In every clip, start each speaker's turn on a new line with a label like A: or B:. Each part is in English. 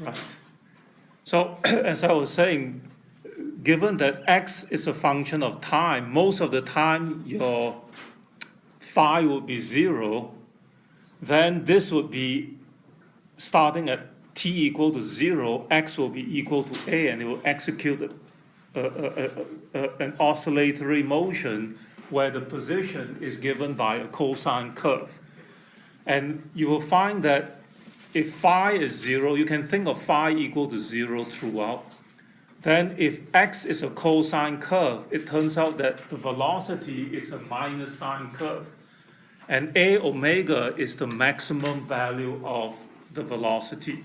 A: right? So as I was saying, given that x is a function of time, most of the time your phi would be 0, then this would be starting at t equal to 0, x will be equal to a, and it will execute an oscillatory motion where the position is given by a cosine curve. And you will find that if phi is 0, you can think of phi equal to 0 throughout. Then if x is a cosine curve, it turns out that the velocity is a minus sine curve. And a omega is the maximum value of the velocity.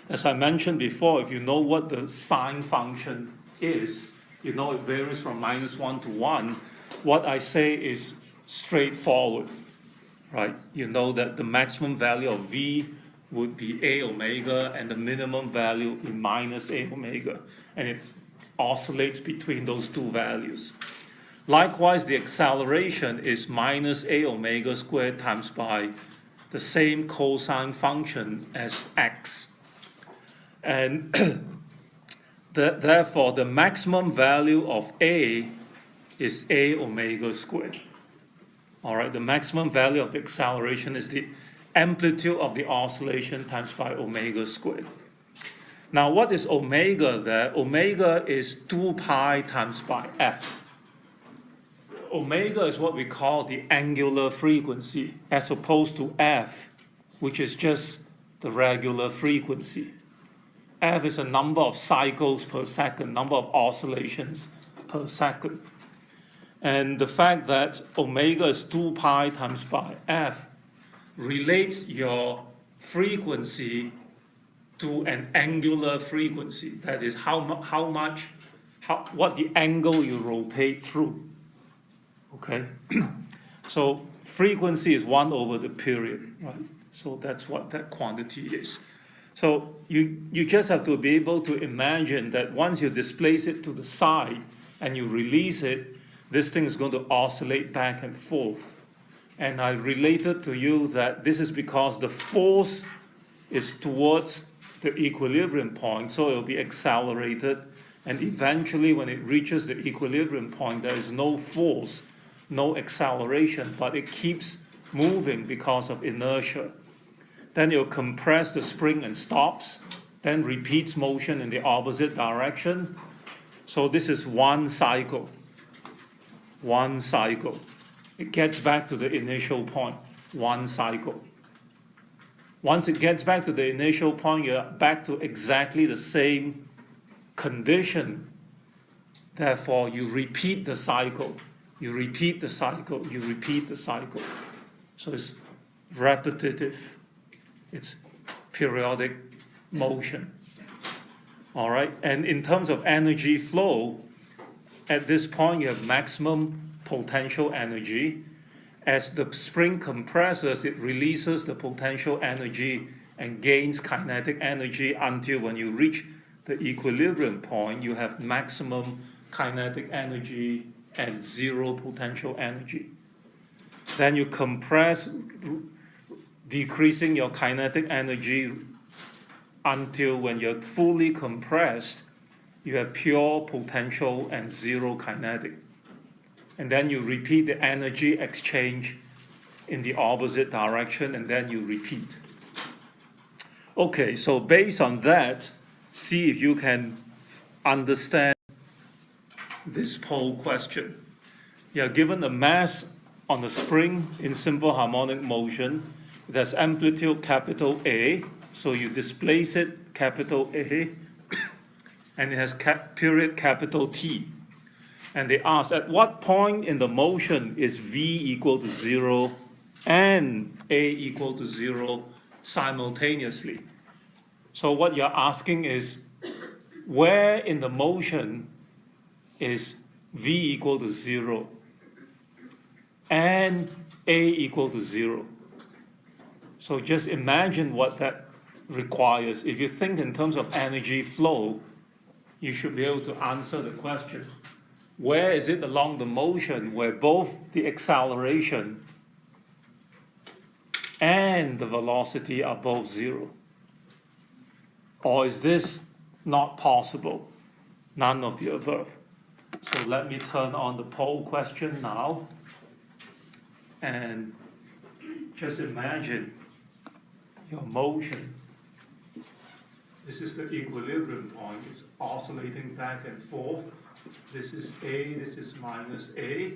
A: As I mentioned before, if you know what the sine function is, you know it varies from -1 to 1, what I say is straightforward, right? You know that the maximum value of v would be a omega, and the minimum value is minus a omega, and it oscillates between those two values. Likewise, the acceleration is minus a omega squared times by the same cosine function as x. And therefore, the maximum value of a is a omega squared. All right, the maximum value of the acceleration is the amplitude of the oscillation times by omega squared. Now, what is omega there? Omega is 2 pi times by f. Omega is what we call the angular frequency, as opposed to f, which is just the regular frequency. F is a number of cycles per second, number of oscillations per second. And the fact that omega is 2 pi times by f relates your frequency to an angular frequency. That is what the angle you rotate through. Okay? So frequency is 1 over the period, right? So that's what that quantity is. So you just have to be able to imagine that once you displace it to the side and you release it, this thing is going to oscillate back and forth. And I related to you that this is because the force is towards the equilibrium point, so it will be accelerated. And eventually, when it reaches the equilibrium point, there is no force, no acceleration, but it keeps moving because of inertia. Then you'll compress the spring and stops, then repeats motion in the opposite direction. So this is one cycle. One cycle. It gets back to the initial point. One cycle. Once it gets back to the initial point, you're back to exactly the same condition. Therefore, you repeat the cycle. You repeat the cycle. You repeat the cycle. So it's repetitive. It's periodic motion. All right? And in terms of energy flow, at this point, you have maximum potential energy. As the spring compresses, it releases the potential energy and gains kinetic energy until when you reach the equilibrium point, you have maximum kinetic energy and zero potential energy. Then you compress, decreasing your kinetic energy until when you're fully compressed, you have pure potential and zero kinetic. And then you repeat the energy exchange in the opposite direction, and then you repeat. Okay, so based on that, see if you can understand this pole question. You are given a mass on a spring in simple harmonic motion. It has amplitude capital A, so you displace it capital A, and it has period capital T. And they ask, at what point in the motion is V equal to 0 and A equal to 0 simultaneously? So what you're asking is, where in the motion is V equal to 0 and A equal to 0? So just imagine what that requires. If you think in terms of energy flow, you should be able to answer the question. Where is it along the motion where both the acceleration and the velocity are both 0? Or is this not possible? None of the above. So let me turn on the poll question now. And just imagine your motion. This is the equilibrium point. It's oscillating back and forth. This is A, this is minus A.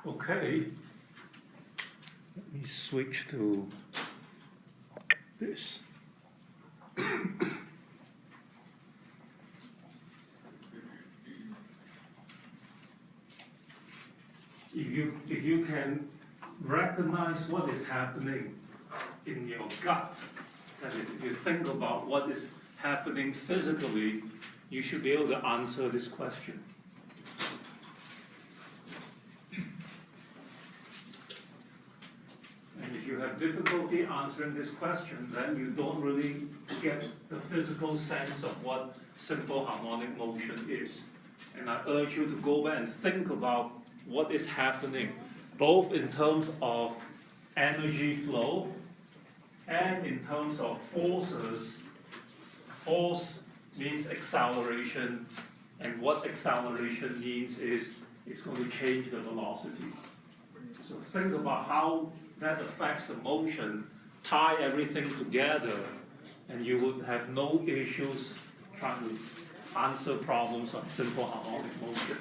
A: Okay, let me switch to this. If you can recognize what is happening in your gut, that is, if you think about what is happening physically, you should be able to answer this question. And if you have difficulty answering this question, then you don't really get the physical sense of what simple harmonic motion is. And I urge you to go back and think about what is happening, both in terms of energy flow and in terms of forces. Force means acceleration, and what acceleration means is it's going to change the velocity. So think about how that affects the motion, tie everything together, and you would have no issues trying to answer problems on simple harmonic motion.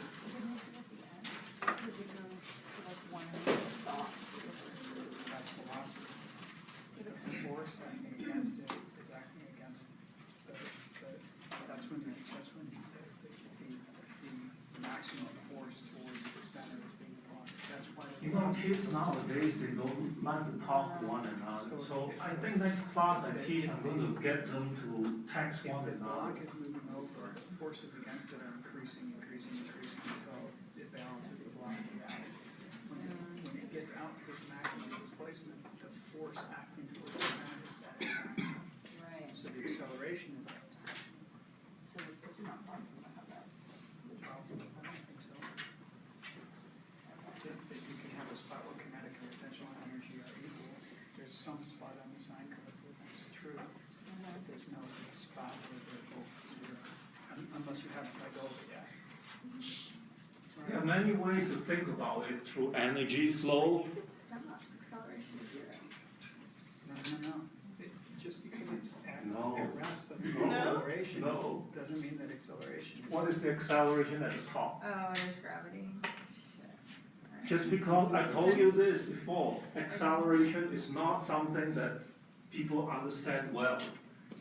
A: You know, kids nowadays, they don't like to talk to one another. So I think next class I teach, I'm going to get them to text one another.
B: If the block is moving over, the forces against it are increasing until it balances the velocity out. When it gets out to its maximum displacement, the force acting towards the center is at its maximum.
C: Right.
B: So the acceleration is at its maximum.
C: So it's not possible to have that.
B: I don't think so. That you can have a spot where kinetic and potential energy are equal. There's some spot on the sine curve where that's true. But there's no spot where they're both zero, unless you haven't let go of it yet.
A: There are many ways to think about it through energy flow.
C: If it stops, acceleration is zero.
B: No. Just because it's at rest of
A: No.
B: acceleration
A: No.
B: doesn't mean that acceleration is.
A: What is the acceleration at the top?
C: Oh, there's gravity.
A: Just because I told you this before, acceleration is not something that people understand well.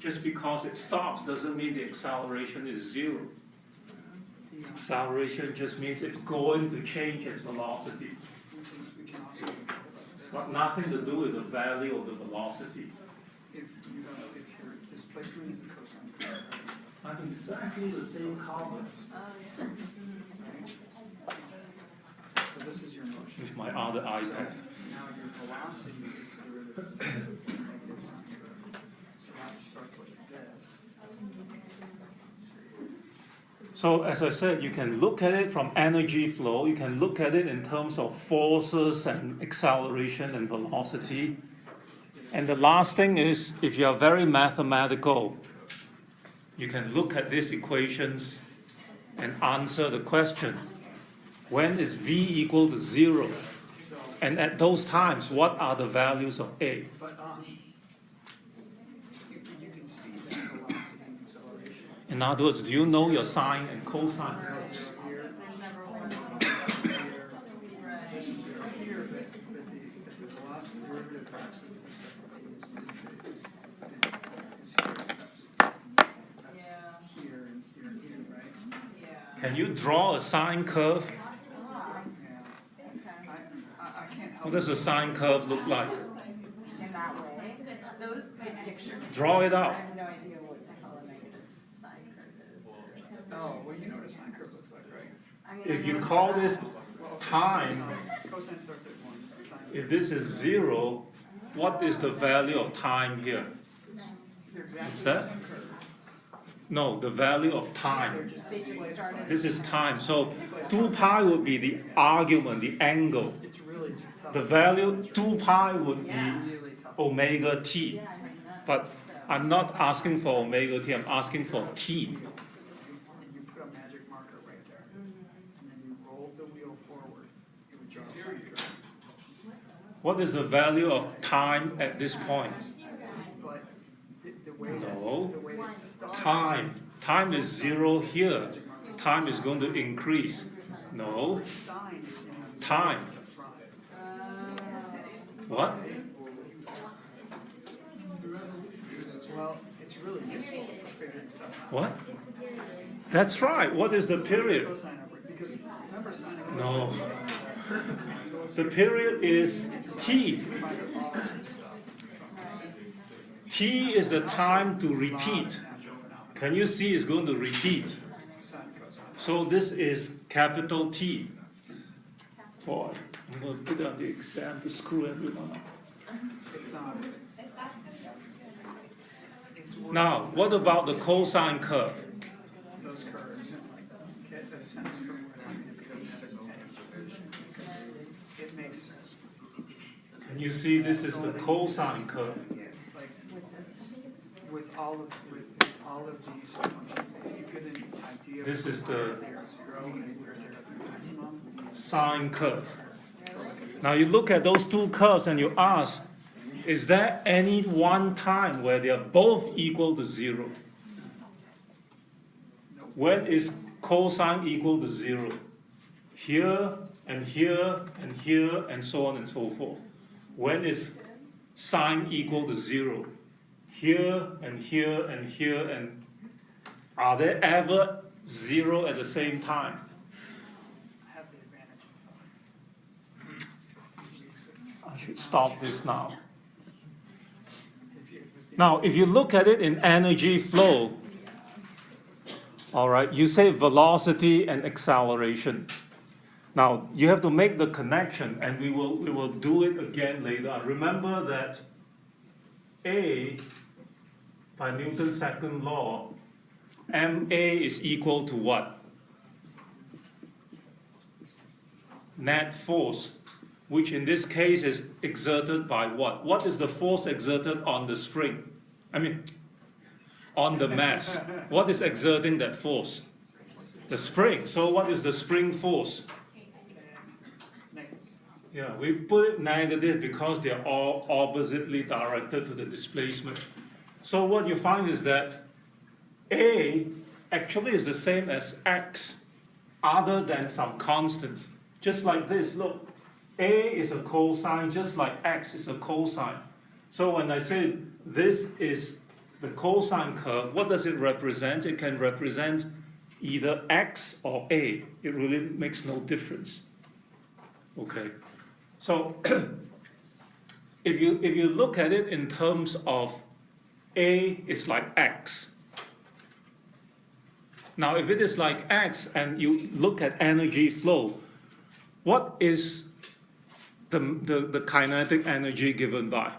A: Just because it stops doesn't mean the acceleration is zero. Acceleration just means it's going to change its velocity.
B: We can also.
A: It's got nothing to do with the value of the velocity.
B: If your displacement is a cosine curve,
A: I have exactly the same comments
C: Oh, yeah.
B: so this is your motion.
A: with my other
B: So
A: iPad.
B: now your velocity is the derivative of the negative sine curve. So that starts like this.
A: So as I said, you can look at it from energy flow, you can look at it in terms of forces and acceleration and velocity. And the last thing is, if you are very mathematical, you can look at these equations and answer the question, when is V equal to 0?
B: So,
A: And at those times, what are the values of A?
B: but you can see that velocity and acceleration.
A: In other words, do you know your sine and cosine curves?
B: Here,
C: There's never one.
B: here,
C: Right.
B: this is zero here, but the velocity derivative factor with respect to t is
C: Yeah.
B: here and here, right?
C: Yeah.
A: Can you draw a sine curve?
C: Ah,
B: Yeah.
C: okay.
B: I can't help.
A: What does a sine curve look like?
C: In that way. Those picture.
A: Draw it
C: I
A: out.
C: have no idea what the hell a negative sine curve is.
B: Oh, well, you know what a sine curve looks like, right?
C: I mean, I
A: If you
C: know
A: call
C: that.
A: this
B: Well,
A: time,
B: cosine starts at 1, sine.
A: if this is 0, what is the value of time here?
B: They're exactly
A: What's
B: the
A: that?
B: same curve.
A: No, the value of
B: They're
A: time.
B: just
C: They just
B: displaced
C: started.
B: by-
A: This is time. So 2 pi would be the argument, the angle.
B: It's really tough.
A: The value 2 pi would be
B: Really tough.
A: omega t.
C: Yeah, I heard that.
A: But I'm not asking for omega t, I'm asking for t.
B: And you put a magic marker right there. And then you rolled the wheel forward. It would draw a sine curve.
A: What is the value of time at this point?
B: But the way
A: No.
B: the way it starts.
A: Time. Time is 0 here. Time is going to increase. No.
B: Sine is in the
A: Time.
B: the front.
A: What?
B: Well, it's really useful for figuring stuff out.
A: What? That's right. What is the period?
B: Cosine upward, because remember sine and
A: No.
B: cosine.
A: The period is t.
B: Find out all this good stuff.
A: T is the time to repeat.
B: Natural phenomena.
A: Can you see it's going to repeat?
B: Sine, cosine.
A: So this is capital T. Boy, I'm going to put it on the exam to screw everyone up.
B: It's it's worth
A: Now, what about the cosine curve?
B: those curves and like get a sense from where it doesn't have an edge. It makes sense.
A: Can you see this is the cosine curve?
B: Like with all of these functions, you get an idea. of
A: This is the
B: where they're zero and where they're at the maximum.
A: sine curve. Now you look at those two curves and you ask, is there any one time where they are both equal to 0? When is cosine equal to 0? Here and here and here and so on and so forth. When is sine equal to 0? Here and here and here, and are they ever 0 at the same time?
B: Have the advantage.
A: I should stop this now.
B: If you-
A: Now, if you look at it in energy flow, all right, you say velocity and acceleration. Now, you have to make the connection, and we will do it again later on. Remember that A, by Newton's second law, ma is equal to what? Net force, which in this case is exerted by what? What is the force exerted on the spring? I mean, on the mass. What is exerting that force? The spring. So what is the spring force?
B: Negative.
A: Yeah, we put it negative because they're all oppositely directed to the displacement. So what you find is that A actually is the same as X, other than some constants. Just like this, look, A is a cosine, just like X is a cosine. So when I say this is the cosine curve, what does it represent? It can represent either X or A. It really makes no difference. Okay, so if you look at it in terms of A is like X. Now, if it is like X and you look at energy flow, what is the kinetic energy given by?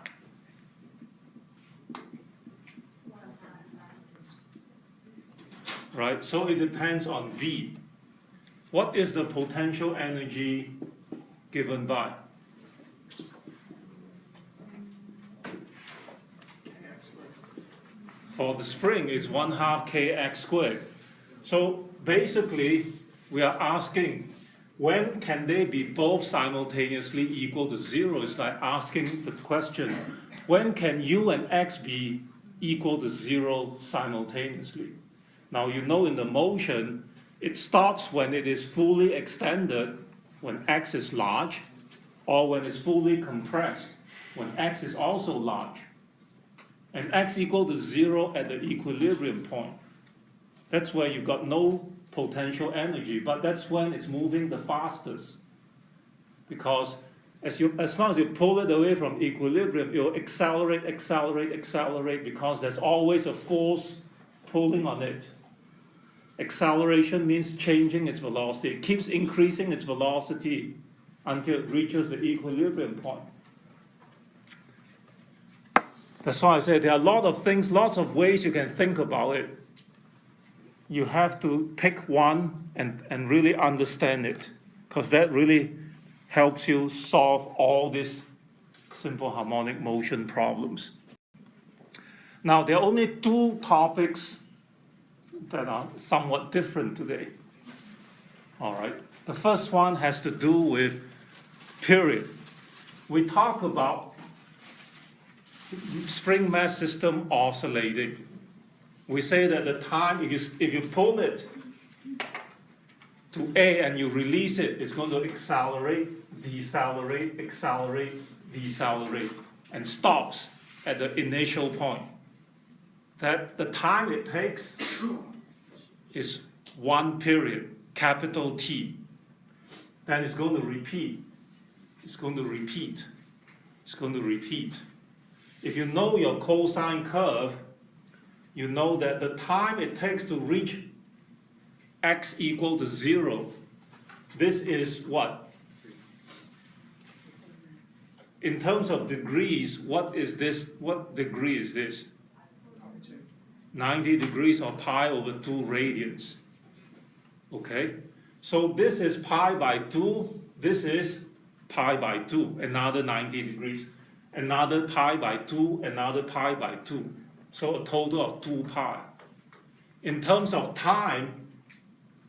A: Right, so it depends on V. What is the potential energy given by? For the spring, it's 1/2 kx squared. So basically, we are asking, when can they be both simultaneously equal to 0? It's like asking the question, when can u and x be equal to 0 simultaneously? Now you know in the motion, it stops when it is fully extended, when x is large, or when it's fully compressed, when x is also large. And x equal to 0 at the equilibrium point. That's where you've got no potential energy, but that's when it's moving the fastest. Because As long as you pull it away from equilibrium, it will accelerate, accelerate, accelerate, because there's always a force pulling on it. Acceleration means changing its velocity. It keeps increasing its velocity until it reaches the equilibrium point. That's why I say there are a lot of things, lots of ways you can think about it. You have to pick one and really understand it, because that really helps you solve all these simple harmonic motion problems. Now, there are only two topics that are somewhat different today. All right. The first one has to do with period. We talk about spring mass system oscillating. We say that the time, if you pull it to A and you release it, it's going to accelerate, decelerate, accelerate, decelerate, and stops at the initial point. That the time it takes is one period, capital T. Then it's going to repeat. It's going to repeat. It's going to repeat. If you know your cosine curve, you know that the time it takes to reach x equal to 0, this is what? In terms of degrees, what is this? What degree is this? 90 degrees or pi over 2 radians. Okay? So this is pi by 2, this is pi by 2, another 90 degrees. Another pi by 2, another pi by 2. So a total of 2 pi. In terms of time,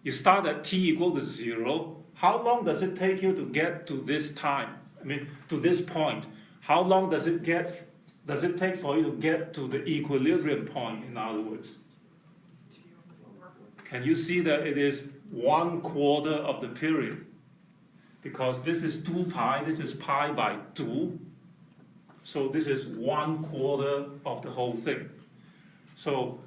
A: you start at t equal to 0. How long does it take you to get to this time? I mean, to this point. How long does it take for you to get to the equilibrium point, in other words? Can you see that it is 1/4 of the period? Because this is 2 pi, this is pi by 2. So this is 1/4 of the whole thing. So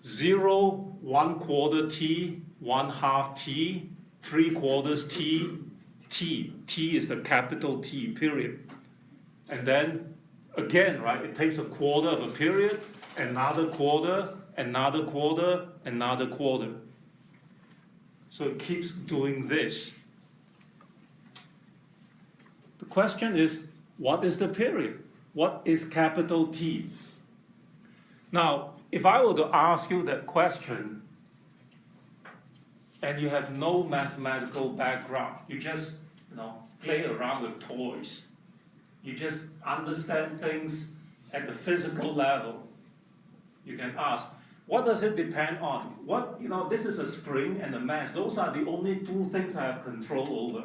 A: 0, 1/4 t, 1/2 t, 3/4 t, t. T is the capital T, period. And then again, right, it takes 1/4 of a period, another quarter, another quarter, another quarter. So it keeps doing this. The question is, what is the period? What is capital T? Now, if I were to ask you that question, and you have no mathematical background, you just play around with toys. You just understand things at the physical level. You can ask, what does it depend on? This is a spring and a mass. Those are the only two things I have control over.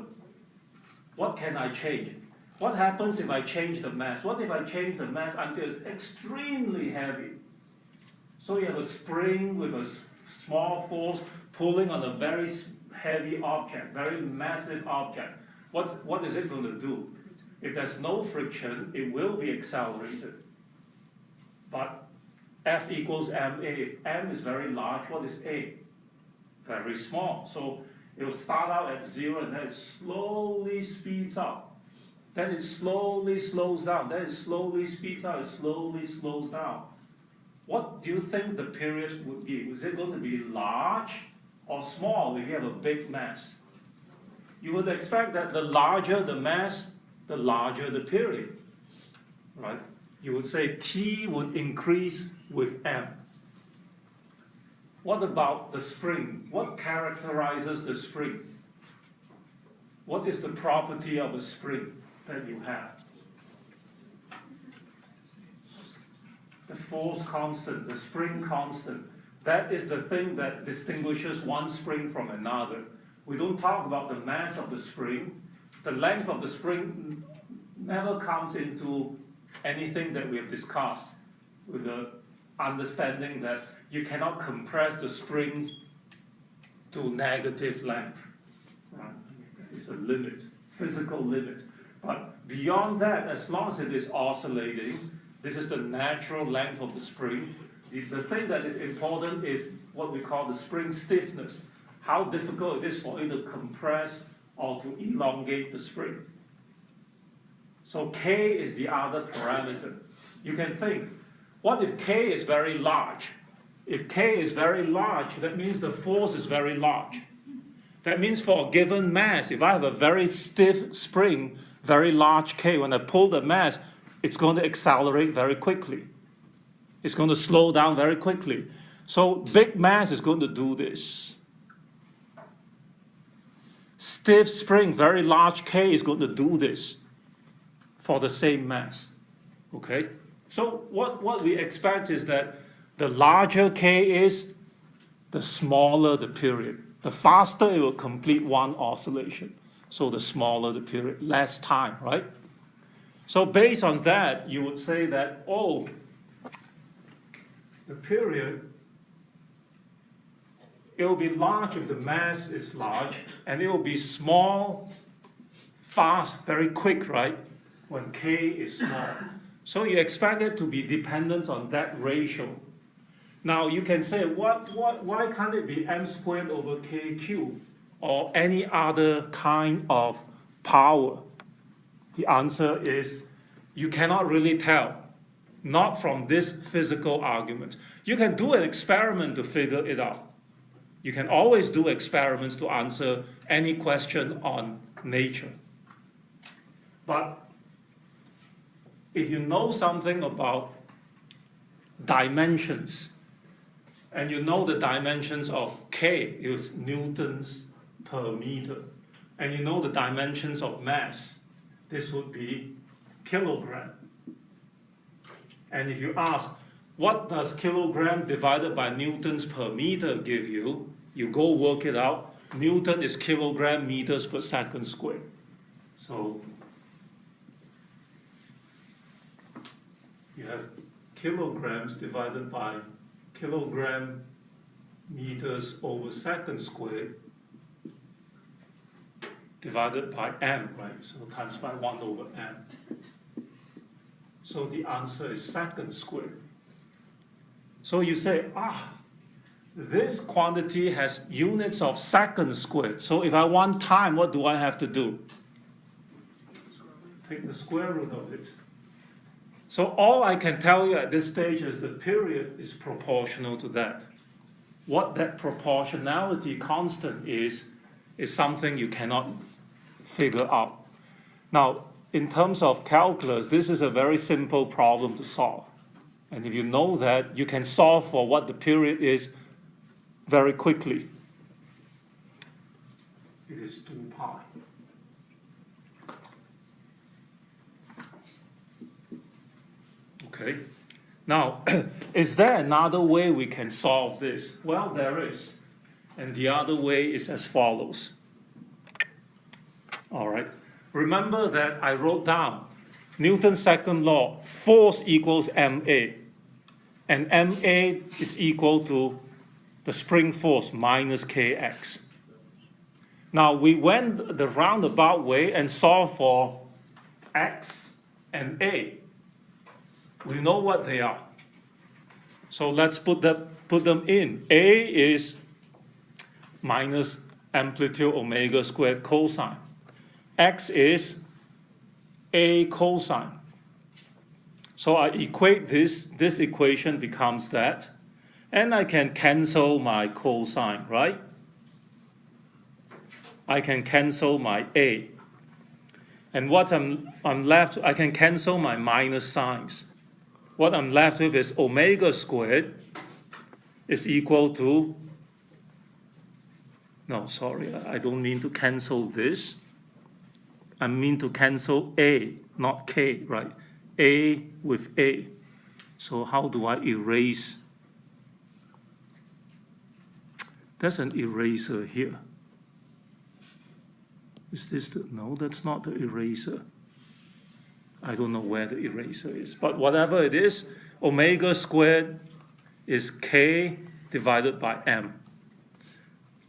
A: What can I change? What happens if I change the mass? What if I change the mass until it's extremely heavy? So you have a spring with a small force pulling on a very heavy object, very massive object. What is it going to do? If there's no friction, it will be accelerated. But F equals ma. If m is very large, what is a? Very small. So it will start out at 0 and then it slowly speeds up. Then it slowly slows down. Then it slowly speeds up. It slowly slows down. What do you think the period would be? Is it going to be large or small if you have a big mass? You would expect that the larger the mass, the larger the period, right? You would say T would increase with M. What about the spring? What characterizes the spring? What is the property of a spring that you have? The force constant, the spring constant. That is the thing that distinguishes one spring from another. We don't talk about the mass of the spring. The length of the spring never comes into anything that we have discussed, with the understanding that you cannot compress the spring to negative length. Right? It's a limit, physical limit. But beyond that, as long as it is oscillating, this is the natural length of the spring. The thing that is important is what we call the spring stiffness. How difficult it is for you to compress or to elongate the spring. So k is the other parameter. You can think, what if k is very large? If k is very large, that means the force is very large. That means for a given mass, if I have a very stiff spring, very large k, when I pull the mass, it's going to accelerate very quickly. It's going to slow down very quickly. So big mass is going to do this. Stiff spring, very large k is going to do this for the same mass. Okay? So what we expect is that the larger k is, the smaller the period. The faster it will complete one oscillation. So the smaller the period, less time, right? So based on that, you would say that, oh, the period, it will be large if the mass is large, and it will be small, fast, very quick, right? When k is small. So you expect it to be dependent on that ratio. Now you can say, why can't it be m squared over k cubed or any other kind of power? The answer is you cannot really tell, not from this physical argument. You can do an experiment to figure it out. You can always do experiments to answer any question on nature. But if you know something about dimensions, and you know the dimensions of k is newtons per meter, and you know the dimensions of mass, this would be kilogram. And if you ask, what does kilogram divided by newtons per meter give you? You go work it out. Newton is kilogram meters per second squared. So you have kilograms divided by kilogram meters over second squared divided by m, right? So times by 1 over m. So the answer is second squared. So you say, this quantity has units of second squared. So if I want time, what do I have to do? Take the square root of it. So all I can tell you at this stage is the period is proportional to that. What that proportionality constant is something you cannot figure out. Now, in terms of calculus, this is a very simple problem to solve. And if you know that, you can solve for what the period is very quickly. It is 2 pi. Okay. Now, is there another way we can solve this? Well, there is. And the other way is as follows. All right. Remember that I wrote down Newton's second law, force equals ma. And ma is equal to the spring force minus kx. Now, we went the roundabout way and solved for x and a. We know what they are. So let's put them in. A is minus amplitude omega squared cosine. X is a cosine. So I equate this equation becomes that, and I can cancel my cosine, right? I can cancel my a. And what I'm left, I can cancel my minus signs. What I'm left with is omega squared is equal to, no, sorry, I don't mean to cancel this. I mean to cancel a, not k, right? A with a. So how do I erase? There's an eraser here. Is this the, no, that's not the eraser. I don't know where the eraser is, but whatever it is, omega squared is k divided by m.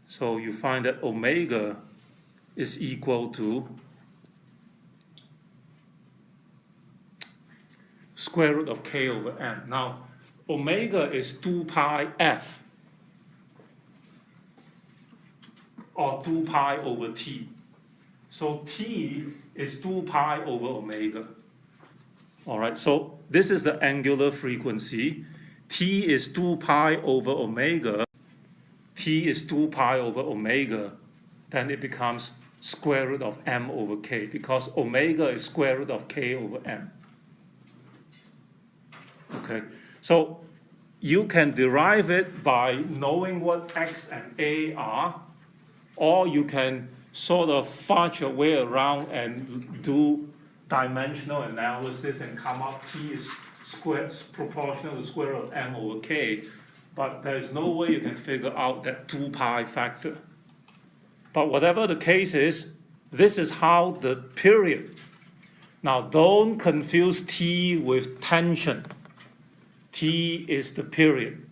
A: So you find that omega is equal to square root of k over m. Now, omega is 2 pi f, or 2 pi over t. So T is 2 pi over omega. All right, so this is the angular frequency. T is 2 pi over omega. T is 2 pi over omega. Then it becomes square root of m over k, because omega is square root of k over m. Okay, so you can derive it by knowing what x and a are, or you can sort of fudge your way around and do dimensional analysis and come up t is proportional to square root of m over k, but there's no way you can figure out that 2 pi factor. But whatever the case is, this is how the period. Now don't confuse t with tension. T is the period.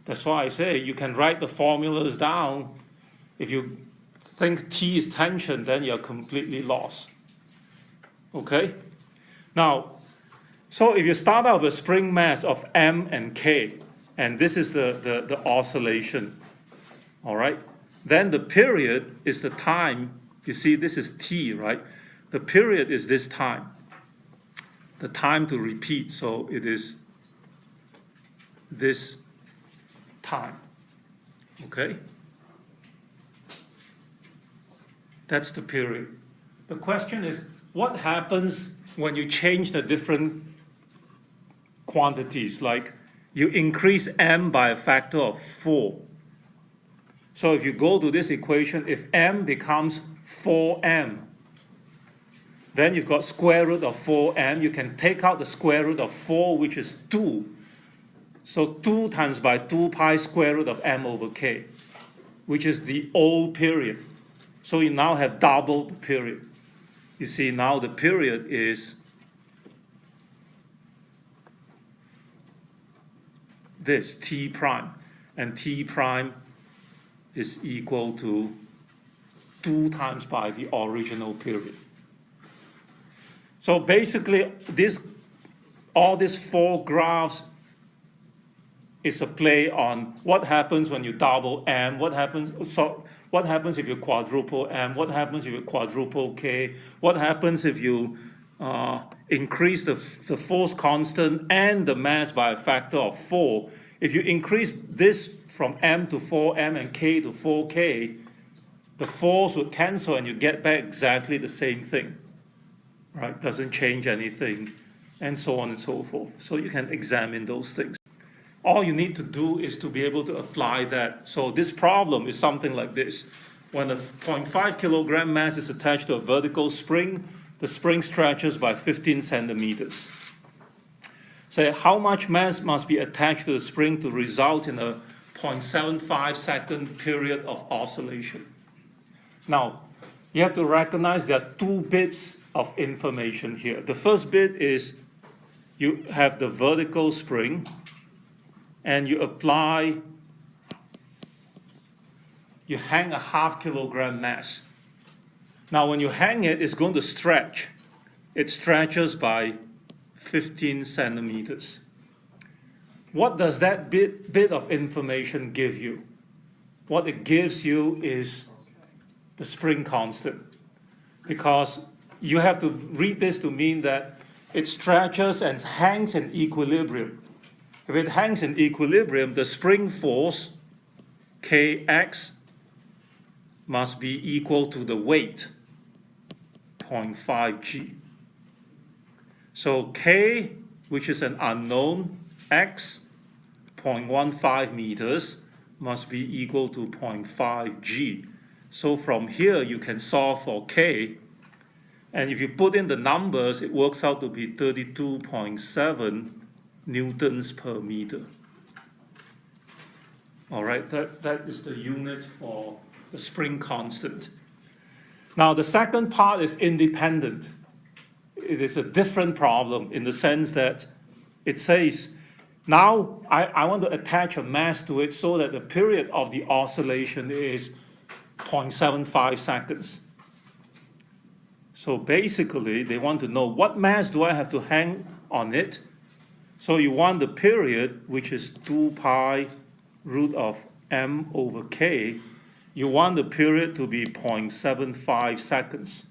A: That's why I say you can write the formulas down. If you think T is tension, then you're completely lost. Okay? Now, so if you start out with a spring mass of M and K, and this is the oscillation, all right? Then the period is the time. You see, this is T, right? The period is this time. The time to repeat, so it is this time, okay? That's the period. The question is, what happens when you change the different quantities? Like you increase m by a factor of 4. So if you go to this equation, if m becomes 4m, then you've got square root of 4m. You can take out the square root of 4, which is 2. So 2 times by 2 pi square root of m over k, which is the old period. So you now have double the period. You see, now the period is this, t prime. And t prime is equal to 2 times by the original period. So basically, all these 4 graphs is a play on what happens when you double m, what happens if you quadruple m, what happens if you quadruple k, what happens if you increase the force constant and the mass by a factor of 4. If you increase this from m to 4m and k to 4k, the force would cancel and you get back exactly the same thing, right? Doesn't change anything, and so on and so forth. So you can examine those things. All you need to do is to be able to apply that. So this problem is something like this. When a 0.5 kilogram mass is attached to a vertical spring, the spring stretches by 15 centimeters. So how much mass must be attached to the spring to result in a 0.75 second period of oscillation? Now, you have to recognize there are 2 bits of information here. The first bit is you have the vertical spring, and you hang a half kilogram mass. Now when you hang it, it's going to stretch. It stretches by 15 centimeters. What does that bit of information give you? What it gives you is the spring constant, because you have to read this to mean that it stretches and hangs in equilibrium. If it hangs in equilibrium, the spring force, Kx, must be equal to the weight, 0.5 g. So K, which is an unknown, x, 0.15 meters, must be equal to 0.5 g. So from here, you can solve for K. And if you put in the numbers, it works out to be 32.7 newtons per meter. All right, that is the unit for the spring constant. Now, the second part is independent. It is a different problem in the sense that it says, now I want to attach a mass to it so that the period of the oscillation is 0.75 seconds. So basically, they want to know what mass do I have to hang on it. So you want the period, which is 2 pi root of m over k, you want the period to be 0.75 seconds.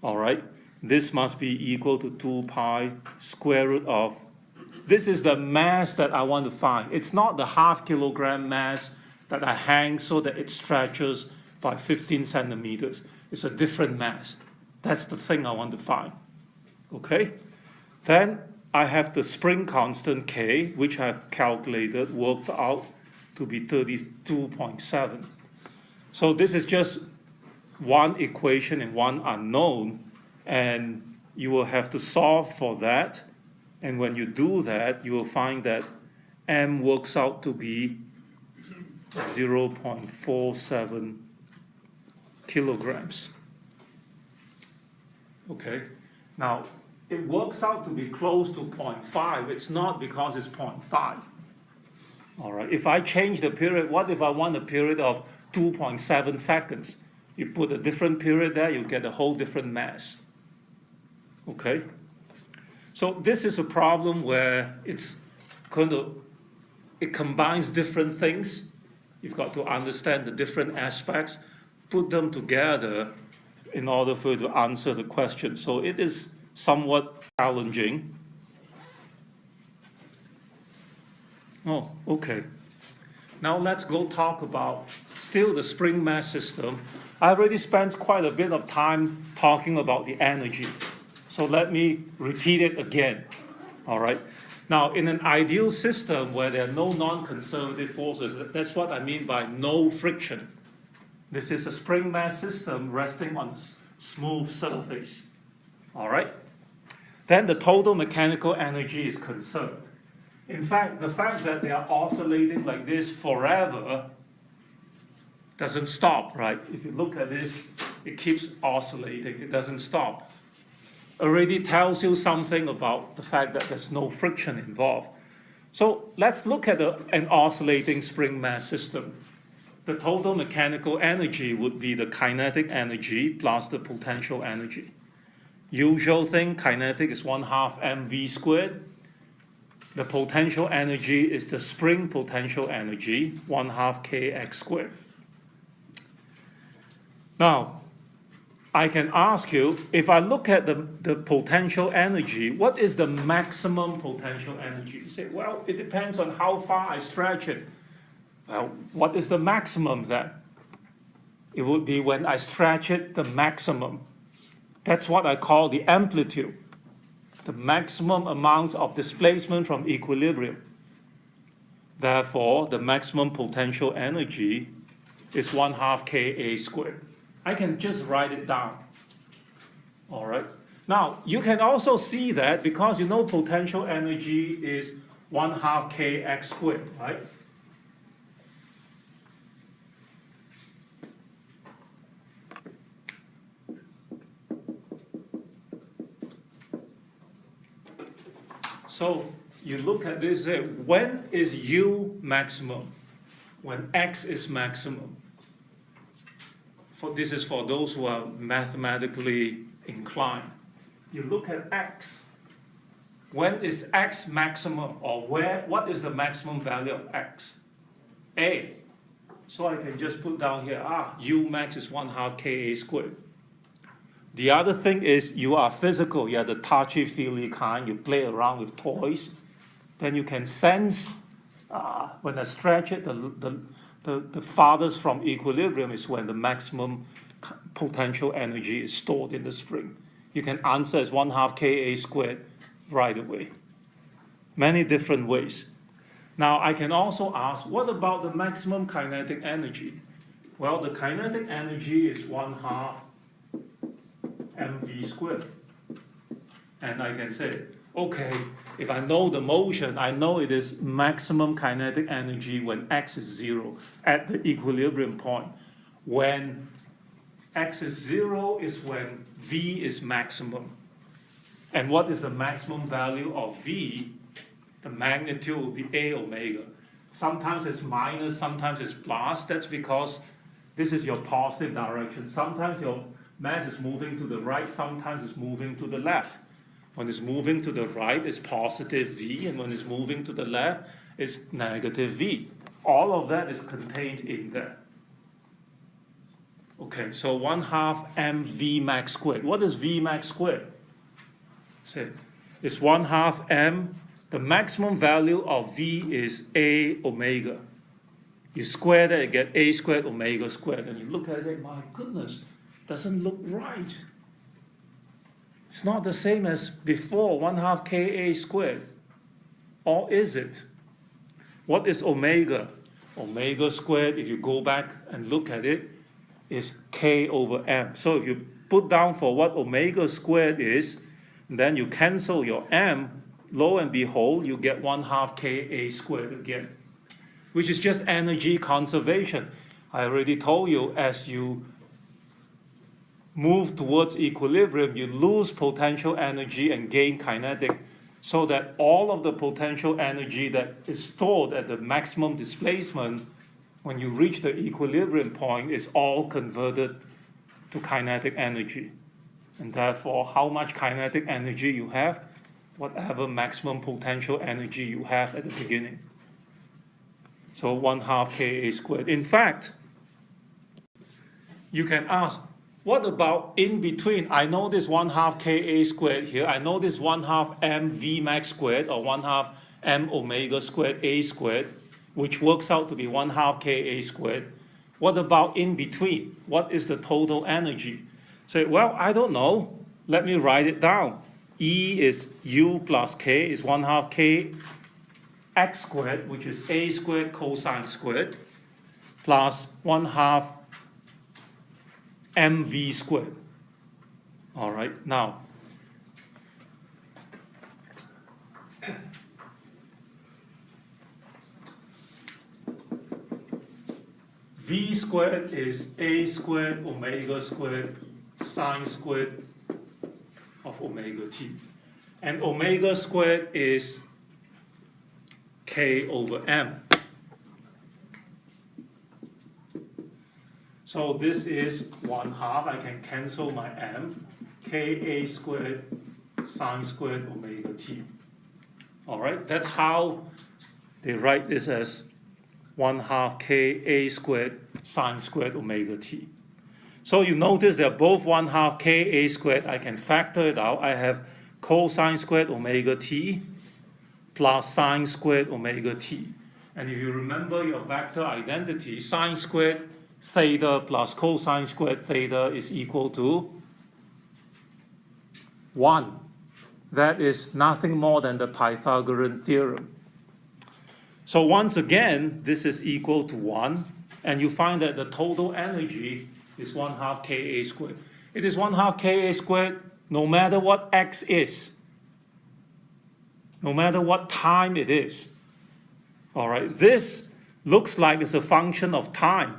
A: All right, this must be equal to 2 pi square root of, this is the mass that I want to find. It's not the half kilogram mass that I hang so that it stretches by 15 centimeters. It's a different mass. That's the thing I want to find. Okay? Then I have the spring constant K, which I've calculated, worked out to be 32.7. So this is just one equation and one unknown, and you will have to solve for that. And when you do that, you will find that m works out to be 0.47 kilograms. Okay, now it works out to be close to 0.5. It's not because it's 0.5. All right, if I change the period, what if I want a period of 2.7 seconds? You put a different period there, you get a whole different mass. Okay? So this is a problem where it combines different things. You've got to understand the different aspects, put them together in order for you to answer the question. So it is somewhat challenging. Oh, okay. Now let's go talk about still the spring mass system. I already spent quite a bit of time talking about the energy. So let me repeat it again. All right. Now, in an ideal system where there are no non-conservative forces, that's what I mean by no friction. This is a spring mass system resting on a smooth surface. All right. Then the total mechanical energy is conserved. In fact, the fact that they are oscillating like this forever doesn't stop, right? If you look at this, it keeps oscillating. It doesn't stop. Already tells you something about the fact that there's no friction involved. So let's look at an oscillating spring mass system. The total mechanical energy would be the kinetic energy plus the potential energy. Usual thing, kinetic is 1/2 mv squared. The potential energy is the spring potential energy, 1/2 kx squared. Now, I can ask you, if I look at the potential energy, what is the maximum potential energy? You say, well, it depends on how far I stretch it. Well, what is the maximum then? It would be when I stretch it the maximum. That's what I call the amplitude, the maximum amount of displacement from equilibrium. Therefore, the maximum potential energy is 1/2 Ka squared. I can just write it down. All right. Now, you can also see that because you know potential energy is 1/2 Kx squared, right? So you look at this, when is U maximum? When X is maximum. This is for those who are mathematically inclined. You look at X. When is X maximum, or what is the maximum value of X? A. So I can just put down here, U max is 1/2 Ka squared. The other thing is you are physical, you're the touchy-feely kind, you play around with toys. Then you can sense when I stretch it, the farthest from equilibrium is when the maximum potential energy is stored in the spring. You can answer as 1/2 Ka squared right away. Many different ways. Now I can also ask, what about the maximum kinetic energy? Well, the kinetic energy is 1/2 mv squared. And I can say, okay, if I know the motion, I know it is maximum kinetic energy when x is 0 at the equilibrium point. When x is 0 is when v is maximum. And what is the maximum value of v? The magnitude will be a omega. Sometimes it's minus, sometimes it's plus. That's because this is your positive direction. Sometimes your mass is moving to the right, sometimes it's moving to the left. When it's moving to the right, it's positive v, and when it's moving to the left, it's negative v. All of that is contained in there. Okay, so 1/2 mv max squared. What is v max squared? Say, it's 1/2 m. The maximum value of v is a omega. You square that, you get a squared omega squared. And you look at it, my goodness, doesn't look right. It's not the same as before, 1/2 ka squared. Or is it? What is omega? Omega squared, if you go back and look at it, is k over m. So if you put down for what omega squared is, then you cancel your m, lo and behold, you get 1/2 ka squared again, which is just energy conservation. I already told you, as you move towards equilibrium, you lose potential energy and gain kinetic, so that all of the potential energy that is stored at the maximum displacement, when you reach the equilibrium point, is all converted to kinetic energy. And therefore, how much kinetic energy you have, whatever maximum potential energy you have at the beginning. So 1/2 ka squared. In fact, you can ask, what about in between? I know this 1/2 ka squared here. I know this 1/2 mv max squared, or 1/2 m omega squared a squared, which works out to be 1/2 ka squared. What about in between? What is the total energy? Say, well, I don't know. Let me write it down. E is u plus k is 1/2 k x squared, which is a squared cosine squared, plus 1/2 mv squared. All right, now, v squared is a squared omega squared sine squared of omega t. And omega squared is k over m. So this is 1/2. I can cancel my m. Ka squared sine squared omega t. All right, that's how they write this as 1/2 ka squared sine squared omega t. So you notice they're both 1/2 ka squared. I can factor it out. I have cosine squared omega t plus sine squared omega t. And if you remember your vector identity, sine squared theta plus cosine squared theta is equal to 1. That is nothing more than the Pythagorean theorem. So once again, this is equal to 1, and you find that the total energy is 1/2 ka squared. It is 1/2 ka squared no matter what x is, no matter what time it is. All right, this looks like it's a function of time,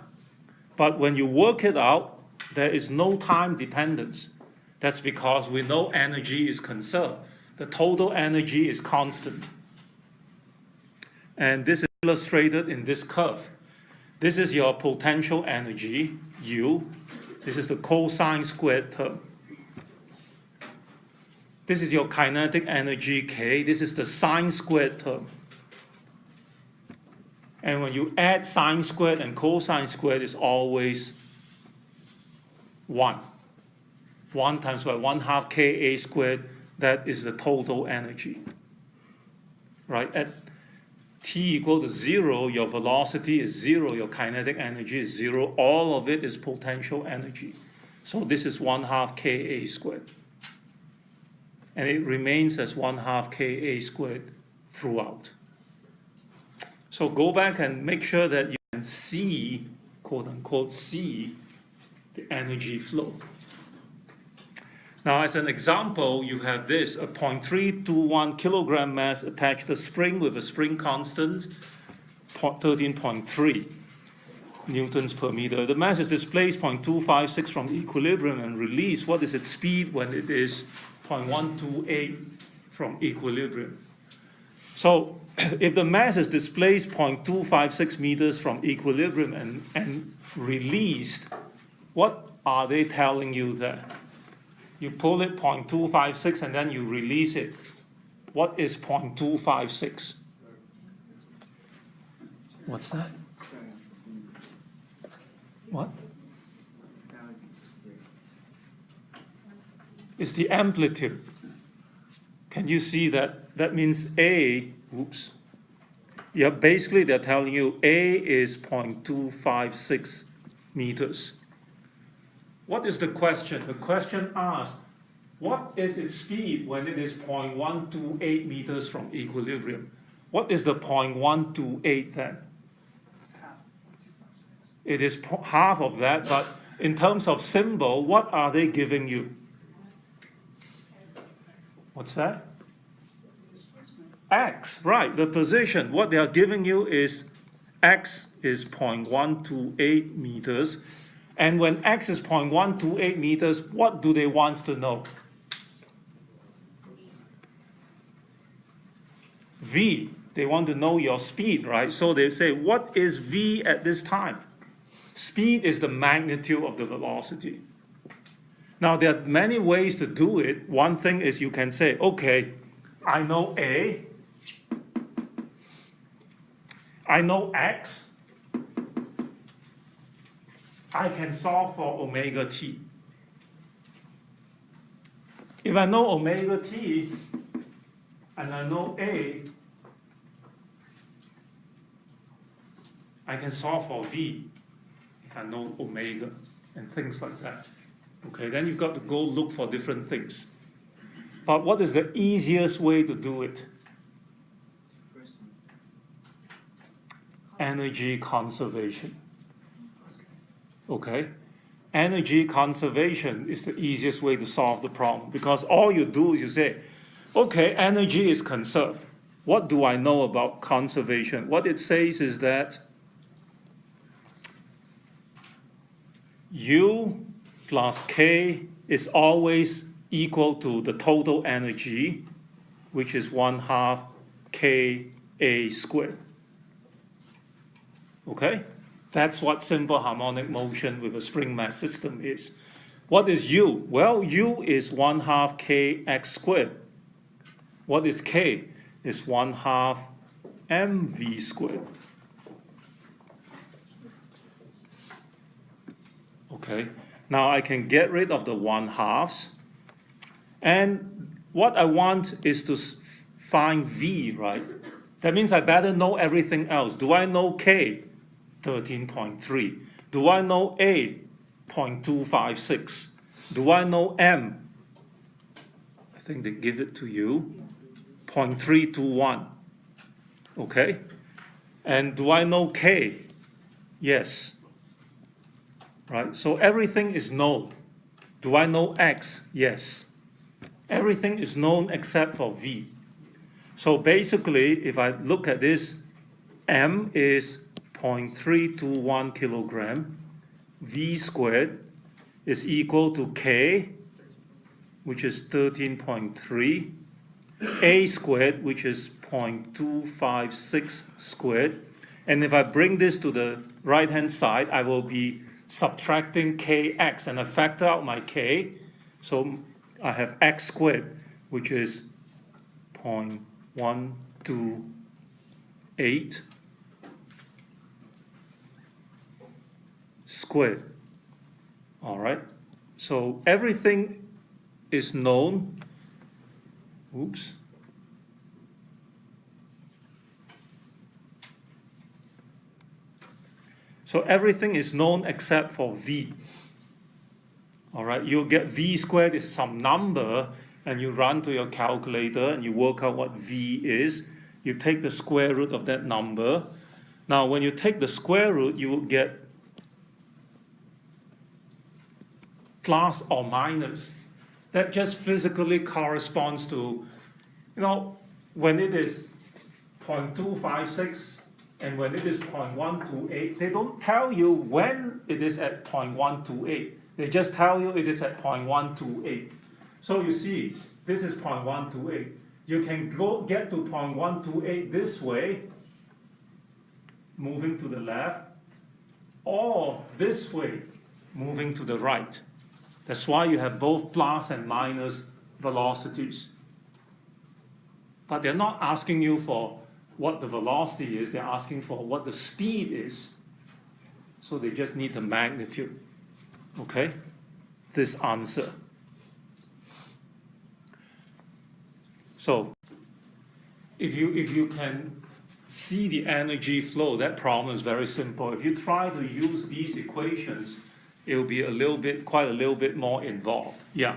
A: but when you work it out, there is no time dependence. That's because we know energy is conserved. The total energy is constant. And this is illustrated in this curve. This is your potential energy, U. This is the cosine squared term. This is your kinetic energy, K. This is the sine squared term. And when you add sine squared and cosine squared, it's always 1. 1 times 1/2 ka squared, that is the total energy. Right? At t equal to 0, your velocity is 0, your kinetic energy is 0. All of it is potential energy. So this is 1/2 ka squared. And it remains as 1/2 ka squared throughout. So go back and make sure that you can see, quote unquote, see the energy flow. Now, as an example, you have this, a 0.321 kilogram mass attached to a spring with a spring constant, 13.3 newtons per meter. The mass is displaced 0.256 from equilibrium and released. What is its speed when it is 0.128 from equilibrium? So if the mass is displaced 0.256 meters from equilibrium and released, what are they telling you there? You pull it 0.256 and then you release it. What is 0.256? What's that? What? is the amplitude. Can you see that? That means A, oops. Yeah, basically they're telling you A is 0.256 meters. What is the question? The question asks, what is its speed when it is 0.128 meters from equilibrium? What is the 0.128 then?
B: Half.
A: It is half of that, but in terms of symbol, what are they giving you? What's that?
B: Displacement.
A: X, right, the position. What they are giving you is X is 0.128 meters. And when X is 0.128 meters, what do they want to know? V. They want to know your speed, right? So they say, what is V at this time? Speed is the magnitude of the velocity. Now, there are many ways to do it. One thing is you can say, okay, I know A, I know X, I can solve for omega t. If I know omega t and I know A, I can solve for V if I know omega and things like that. Okay, then you've got to go look for different things. But what is the easiest way to do it?
B: First one.
A: Energy conservation. Okay? Energy conservation is the easiest way to solve the problem because all you do is you say, okay, energy is conserved. What do I know about conservation? What it says is that U plus K is always equal to the total energy, which is 1/2 Ka squared. Okay? That's what simple harmonic motion with a spring mass system is. What is U? Well, U is 1/2 Kx squared. What is K? It's 1/2 mv squared. Okay, now I can get rid of the 1/2s. And what I want is to find V, right? That means I better know everything else. Do I know K? 13.3. Do I know A? 0.256. Do I know M? I think they give it to you. 0.321. Okay? And do I know K? Yes. Right? So everything is known. Do I know X? Yes. Everything is known except for V. So basically, if I look at this, M is 0.321 kilogram. V squared is equal to K, which is 13.3. A squared, which is 0.256 squared. And if I bring this to the right-hand side, I will be subtracting Kx, and I factor out my K. So I have X squared, which is 0.128 squared. All right. So everything is known. Oops. So everything is known except for V. All right, you'll get V squared is some number, and you run to your calculator and you work out what V is. You take the square root of that number. Now, when you take the square root, you will get plus or minus. That just physically corresponds to, when it is 0.256 and when it is 0.128, they don't tell you when it is at 0.128. They just tell you it is at 0.128. So you see, this is 0.128. You can get to 0.128 this way, moving to the left, or this way, moving to the right. That's why you have both plus and minus velocities. But they're not asking you for what the velocity is, they're asking for what the speed is. So they just need the magnitude. Okay? This answer. So if you can see the energy flow, that problem is very simple. If you try to use these equations, it will be quite a little bit more involved. Yeah.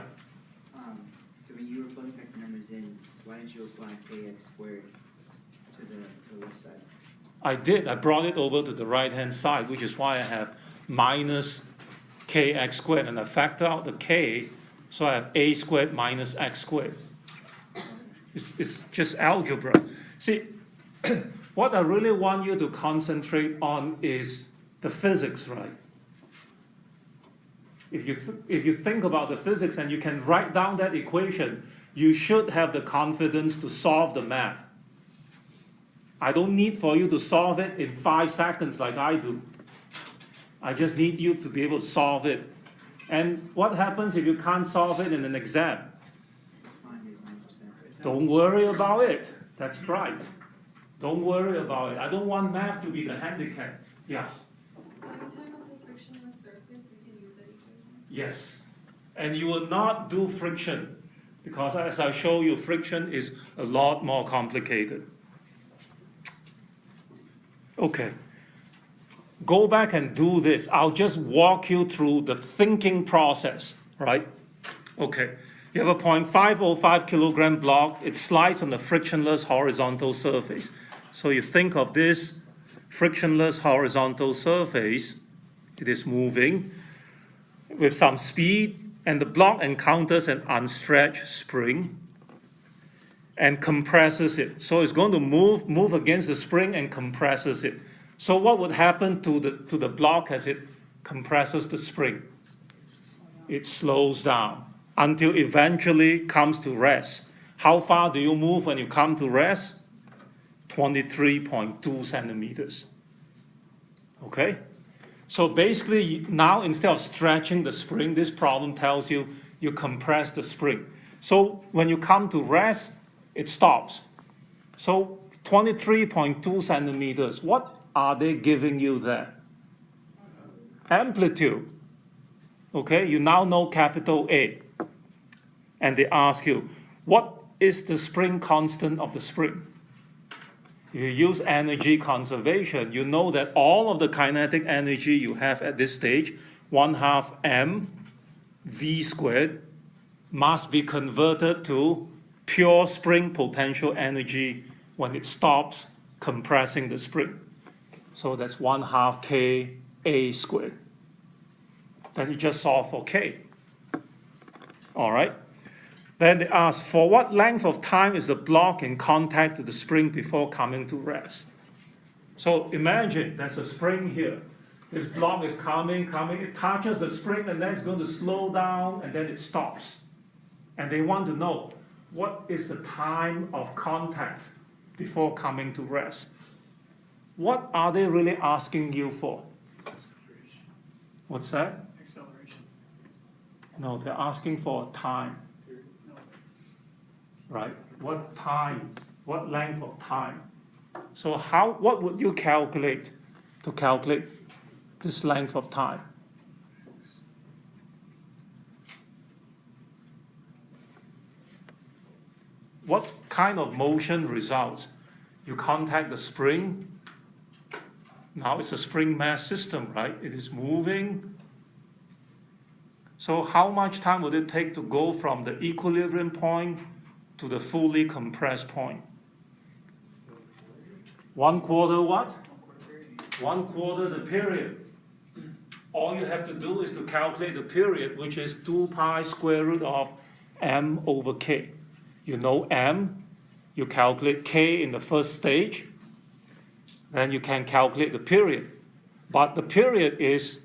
D: So when you were plugging back the numbers in, why didn't you apply kx squared to the left side?
A: I did. I brought it over to the right-hand side, which is why I have minus kx squared, and I factor out the k, so I have a squared minus x squared. It's just algebra. See, what I really want you to concentrate on is the physics, right? If you think about the physics and you can write down that equation, you should have the confidence to solve the math. I don't need for you to solve it in 5 seconds like I do. I just need you to be able to solve it. And what happens if you can't solve it in an exam?
D: It's fine, it's 9%.
A: Don't worry about it. That's right. Don't worry about it. I don't want math to be the handicap. Yeah.
E: So anytime it's a frictionless surface, we can use that equation?
A: Yes. And you will not do friction, because as I show you, friction is a lot more complicated. Okay. Go back and do this. I'll just walk you through the thinking process, right? Okay. You have a 0.505 kilogram block. It slides on a frictionless horizontal surface. So you think of this frictionless horizontal surface. It is moving with some speed, and the block encounters an unstretched spring and compresses it. So it's going to move against the spring and compresses it. So what would happen to the block as it compresses the spring? It slows down until eventually comes to rest. How far do you move when you come to rest? 23.2 centimeters. Okay? So basically now, instead of stretching the spring, this problem tells you you compress the spring. So when you come to rest, it stops. So 23.2 centimeters, what are they giving you there? Amplitude. Okay, you now know capital A. And they ask you, what is the spring constant of the spring? If you use energy conservation, you know that all of the kinetic energy you have at this stage, 1/2 mv squared, must be converted to pure spring potential energy when it stops compressing the spring. So that's 1/2 k a squared. Then you just solve for k. All right? Then they ask, for what length of time is the block in contact with the spring before coming to rest? So imagine there's a spring here. This block is coming, it touches the spring, and then it's going to slow down, and then it stops. And they want to know, what is the time of contact before coming to rest? What are they really asking you for?
B: Acceleration.
A: What's that?
B: Acceleration.
A: No, they're asking for time,
B: No.
A: right? What time? What length of time? So what would you calculate to calculate this length of time? What kind of motion results? You contact the spring. Now it's a spring mass system, right? It is moving. So how much time would it take to go from the equilibrium point to the fully compressed point? 1/4 what? 1/4 the period. All you have to do is to calculate the period, which is 2 pi square root of m over k. You know m, you calculate k in the first stage, then you can calculate the period. But the period is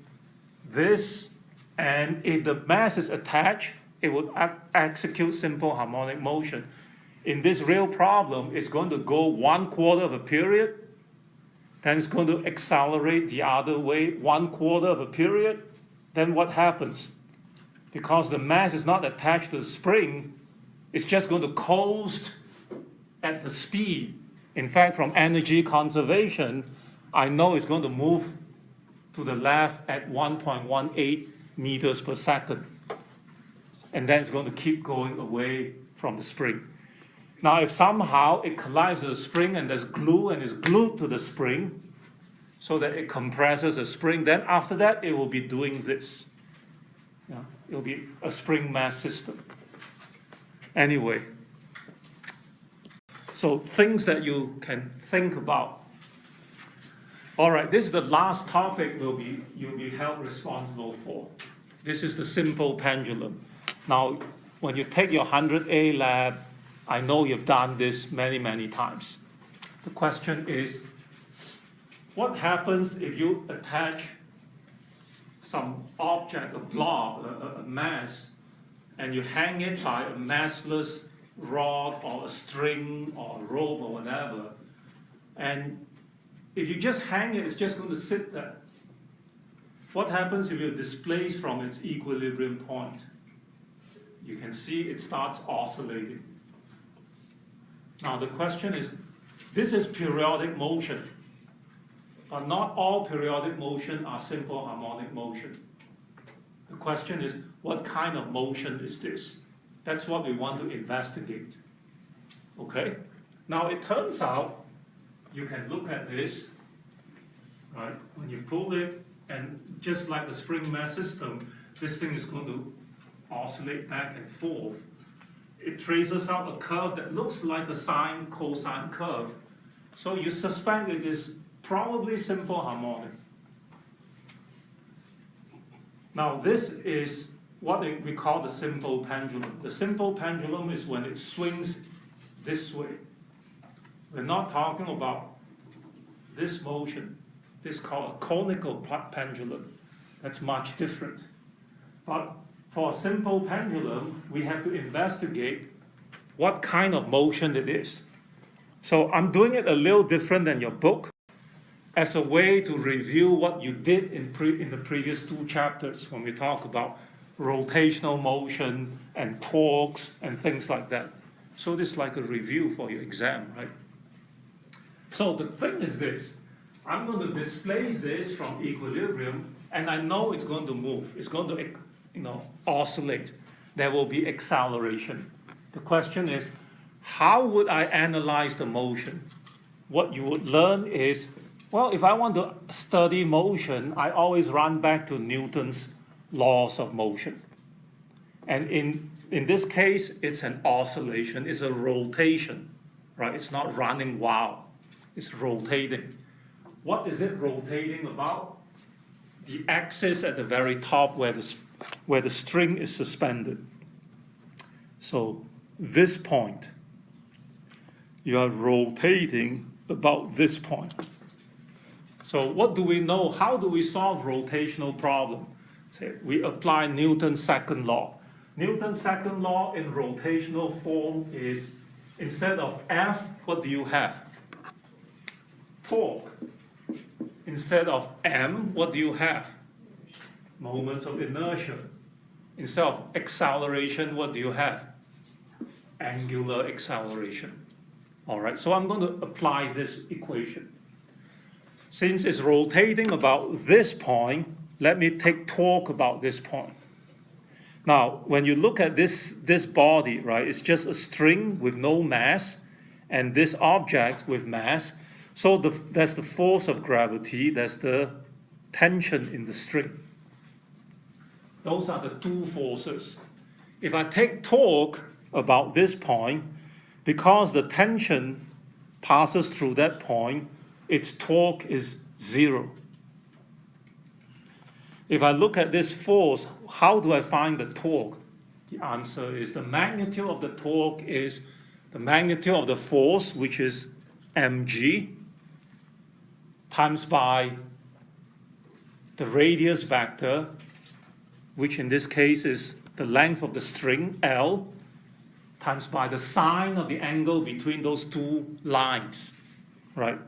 A: this, and if the mass is attached, it would execute simple harmonic motion. In this real problem, it's going to go 1/4 of a period, then it's going to accelerate the other way 1/4 of a period. Then what happens? Because the mass is not attached to the spring, it's just going to coast at the speed. In fact, from energy conservation, I know it's going to move to the left at 1.18 meters per second. And then it's going to keep going away from the spring. Now, if somehow it collides with the spring and there's glue and is glued to the spring so that it compresses the spring, then after that it will be doing this. Yeah, it will be a spring mass system. Anyway, so things that you can think about. All right, this is the last topic you'll be held responsible for. This is the simple pendulum. Now, when you take your 100A lab, I know you've done this many, many times. The question is, what happens if you attach some object, a blob, a mass, and you hang it by a massless rod or a string or a rope or whatever, and if you just hang it, it's just going to sit there. What happens if you displace from its equilibrium point? You can see it starts oscillating. Now the question is, this is periodic motion, but not all periodic motion are simple harmonic motion. The question is, what kind of motion is this? That's what we want to investigate. Okay? Now it turns out, you can look at this, right? When you pull it, and just like the spring mass system, this thing is going to oscillate back and forth. It traces out a curve that looks like a sine cosine curve. So you suspect it is probably simple harmonic. Now this is what we call the simple pendulum. The simple pendulum is when it swings this way. We're not talking about this motion. This is called a conical pendulum. That's much different. But for a simple pendulum, we have to investigate what kind of motion it is. So I'm doing it a little different than your book as a way to review what you did in the previous 2 chapters when we talk about rotational motion and torques and things like that. So this is like a review for your exam, right? So the thing is this. I'm going to displace this from equilibrium, and I know it's going to move. It's going to, oscillate. There will be acceleration. The question is, how would I analyze the motion? What you would learn is, well, if I want to study motion, I always run back to Newton's laws of motion. And in this case, it's an oscillation. It's a rotation, right? It's not running wild. It's rotating. What is it rotating about? The axis at the very top where the string is suspended. So this point, you are rotating about this point. So what do we know? How do we solve rotational problem? We apply Newton's second law. Newton's second law in rotational form is, instead of F, what do you have? Torque. Instead of M, what do you have? Moment of inertia. Instead of acceleration, what do you have? Angular acceleration. All right, so I'm going to apply this equation. Since it's rotating about this point, let me take torque about this point. Now, when you look at this body, right, it's just a string with no mass, and this object with mass. So that's the force of gravity, that's the tension in the string. Those are the 2 forces. If I take torque about this point, because the tension passes through that point, its torque is 0. If I look at this force, how do I find the torque? The answer is the magnitude of the torque is the magnitude of the force, which is mg, times by the radius vector, which in this case is the length of the string, L, times by the sine of the angle between those 2 lines, right?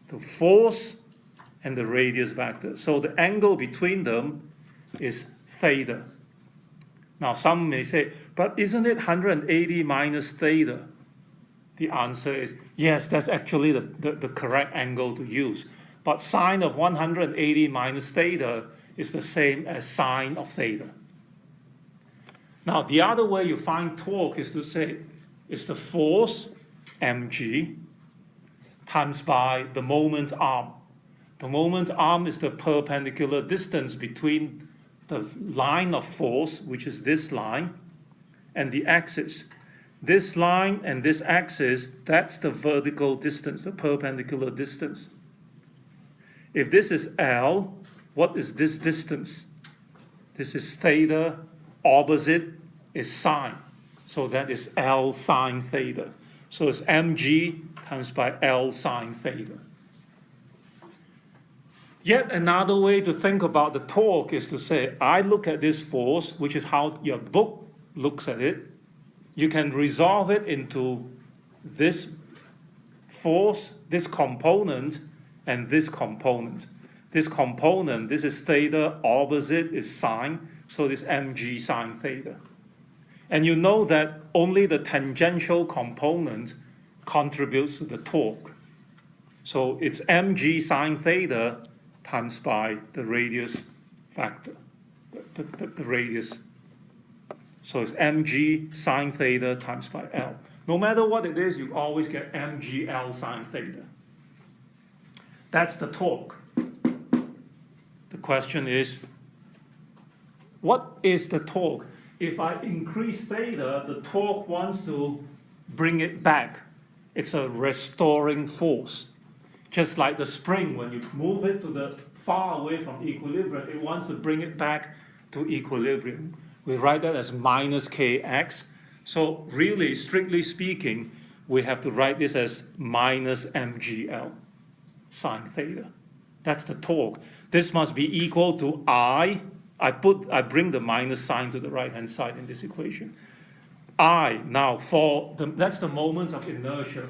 A: The force and the radius vector. So the angle between them is theta. Now some may say, but isn't it 180 minus theta? The answer is, yes, that's actually the correct angle to use. But sine of 180 minus theta is the same as sine of theta. Now, the other way you find torque is to say, is the force, mg, times by the moment arm. The moment arm is the perpendicular distance between the line of force, which is this line, and the axis. This line and this axis, that's the vertical distance, the perpendicular distance. If this is L, what is this distance? This is theta, opposite is sine. So that is L sine theta. So it's mg times by L sine theta. Yet another way to think about the torque is to say, I look at this force, which is how your book looks at it. You can resolve it into this force, this component, and this component. This component, this is theta, opposite is sine, so this mg sine theta. And you know that only the tangential component contributes to the torque. So it's mg sine theta times by the radius factor, the radius. So it's mg sine theta times by L. No matter what it is, you always get mg L sine theta. That's the torque. The question is, what is the torque? If I increase theta, the torque wants to bring it back. It's a restoring force. Just like the spring, when you move it to the far away from equilibrium, it wants to bring it back to equilibrium. We write that as minus kx. So really, strictly speaking, we have to write this as minus mgl sine theta. That's the torque. This must be equal to I bring the minus sign to the right-hand side in this equation. Now, that's the moment of inertia.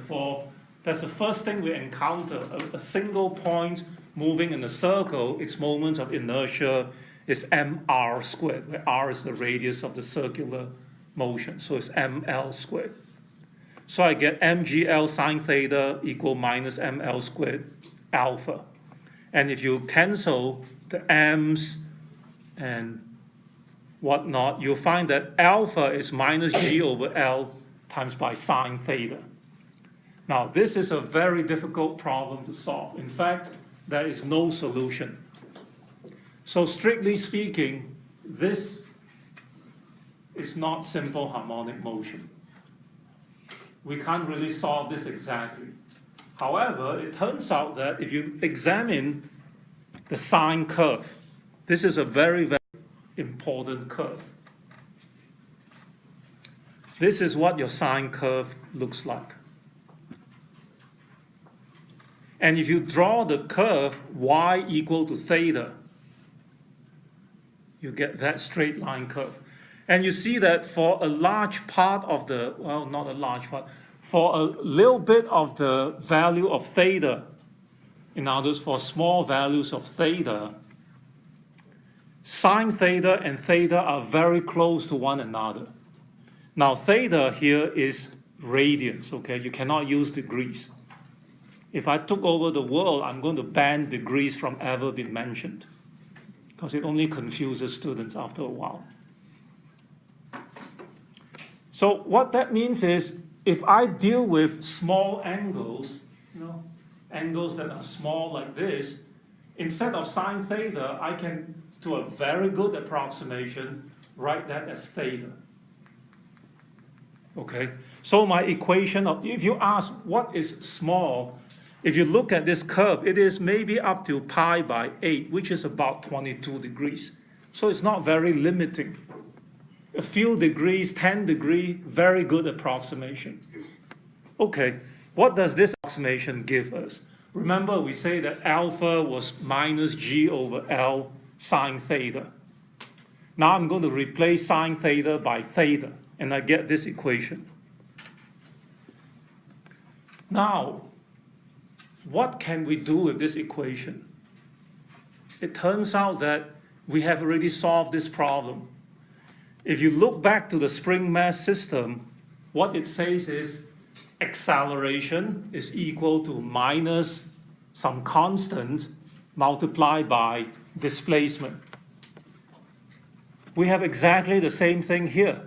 A: That's the first thing we encounter, a single point moving in a circle, its moment of inertia is mr squared, where r is the radius of the circular motion, so it's ml squared. So I get mgl sine theta equal minus ml squared alpha. And if you cancel the m's and whatnot, you'll find that alpha is minus g over L times by sine theta. Now, this is a very difficult problem to solve. In fact, there is no solution. So strictly speaking, this is not simple harmonic motion. We can't really solve this exactly. However, it turns out that if you examine the sine curve, this is a very, very important curve. This is what your sine curve looks like. And if you draw the curve y equal to theta, you get that straight line curve. And you see that for a large part of the, well, not a large part, for a little bit of the value of theta, in other words, for small values of theta, sine theta and theta are very close to one another. Now, theta here is radians, okay? You cannot use degrees. If I took over the world, I'm going to ban degrees from ever being mentioned, because it only confuses students after a while. So what that means is, if I deal with small angles, angles that are small like this, instead of sine theta, I can, to a very good approximation, write that as theta. Okay? So my equation of, if you ask what is small, if you look at this curve, it is maybe up to pi by 8, which is about 22 degrees. So it's not very limiting. A few degrees, 10 degrees, very good approximation. Okay, what does this approximation give us? Remember, we say that alpha was minus g over L sine theta. Now I'm going to replace sine theta by theta, and I get this equation. Now, what can we do with this equation? It turns out that we have already solved this problem. If you look back to the spring mass system, what it says is acceleration is equal to minus some constant multiplied by displacement. We have exactly the same thing here.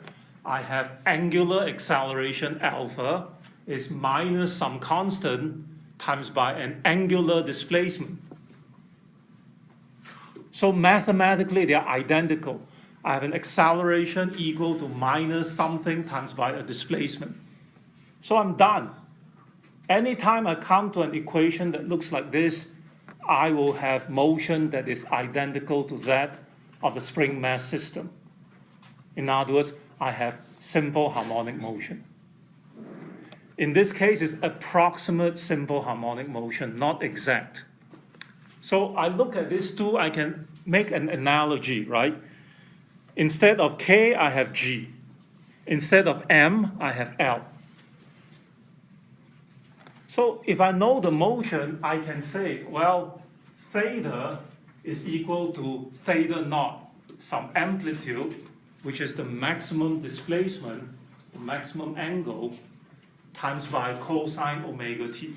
A: I have angular acceleration alpha is minus some constant times by an angular displacement. So mathematically, they are identical. I have an acceleration equal to minus something times by a displacement. So I'm done. Anytime I come to an equation that looks like this, I will have motion that is identical to that of the spring mass system. In other words, I have simple harmonic motion. In this case, it's approximate simple harmonic motion, not exact. So I look at these two, I can make an analogy, right? Instead of K, I have G. Instead of M, I have L. So if I know the motion, I can say, well, theta is equal to theta naught, some amplitude, which is the maximum displacement, the maximum angle, times by cosine omega t.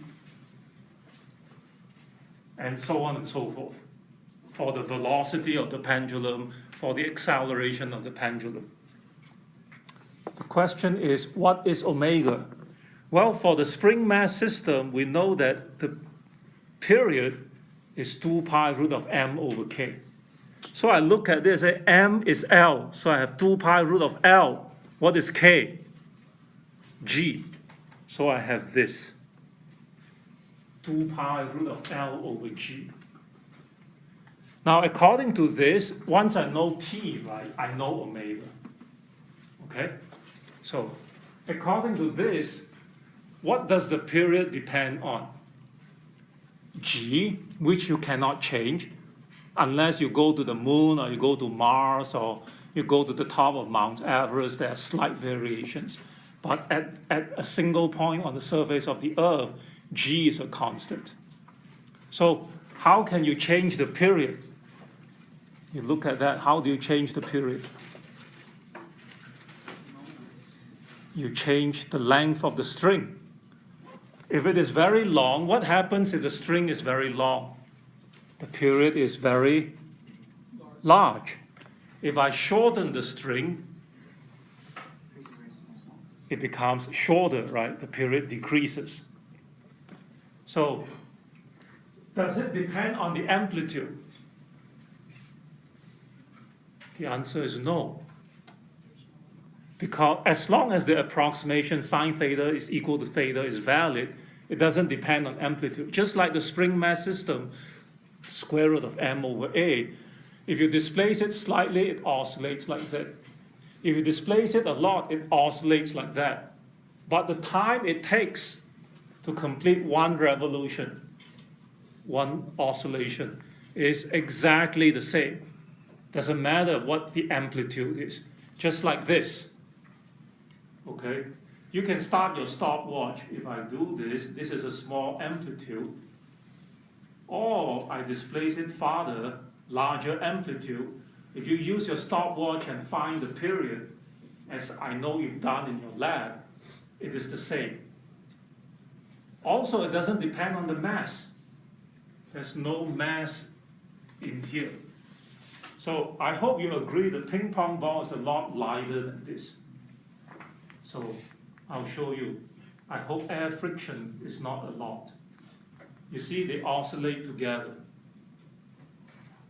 A: And so on and so forth, for the velocity of the pendulum, for the acceleration of the pendulum. The question is, what is omega? Well, for the spring mass system, we know that the period is 2 pi root of m over k. So I look at this, say m is L, so I have 2 pi root of L. What is k? G. So I have this, 2 pi root of L over G. Now, according to this, once I know T, right, I know omega. Okay? So, according to this, what does the period depend on? G, which you cannot change, unless you go to the moon or you go to Mars or you go to the top of Mount Everest, there are slight variations. But at a single point on the surface of the Earth, G is a constant. So how can you change the period? You look at that, how do you change the period? You change the length of the string. If it is very long, what happens if the string is very long? The period is very large. If I shorten the string, it becomes shorter, right? The period decreases. So, does it depend on the amplitude? The answer is no. Because as long as the approximation sine theta is equal to theta is valid, it doesn't depend on amplitude. Just like the spring mass system, square root of m over a, if you displace it slightly, it oscillates like that. If you displace it a lot, it oscillates like that. But the time it takes to complete one revolution, one oscillation, is exactly the same. Doesn't matter what the amplitude is. Just like this. Okay? You can start your stopwatch. If I do this, this is a small amplitude. Or I displace it farther, larger amplitude. If you use your stopwatch and find the period, as I know you've done in your lab, it is the same. Also, it doesn't depend on the mass. There's no mass in here. So I hope you agree the ping pong ball is a lot lighter than this. So I'll show you. I hope air friction is not a lot. You see, they oscillate together.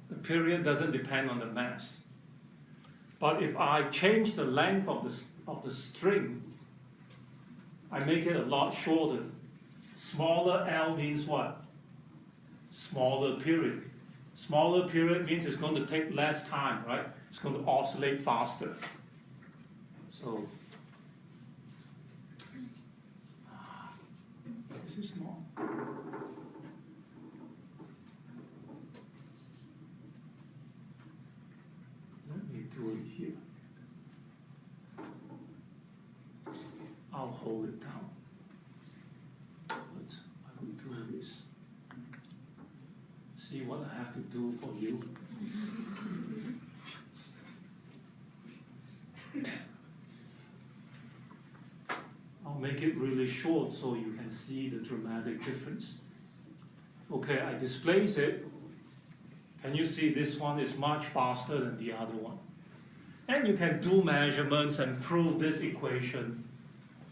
A: The period doesn't depend on the mass. But if I change the length of the string, I make it a lot shorter. Smaller L means what? Smaller period. Smaller period means it's going to take less time, right? It's going to oscillate faster. So, this is not. Let me do it here. I'll hold it down. But I will do this. See what I have to do for you. I'll make it really short so you can see the dramatic difference. Okay, I displace it. Can you see this one is much faster than the other one? And you can do measurements and prove this equation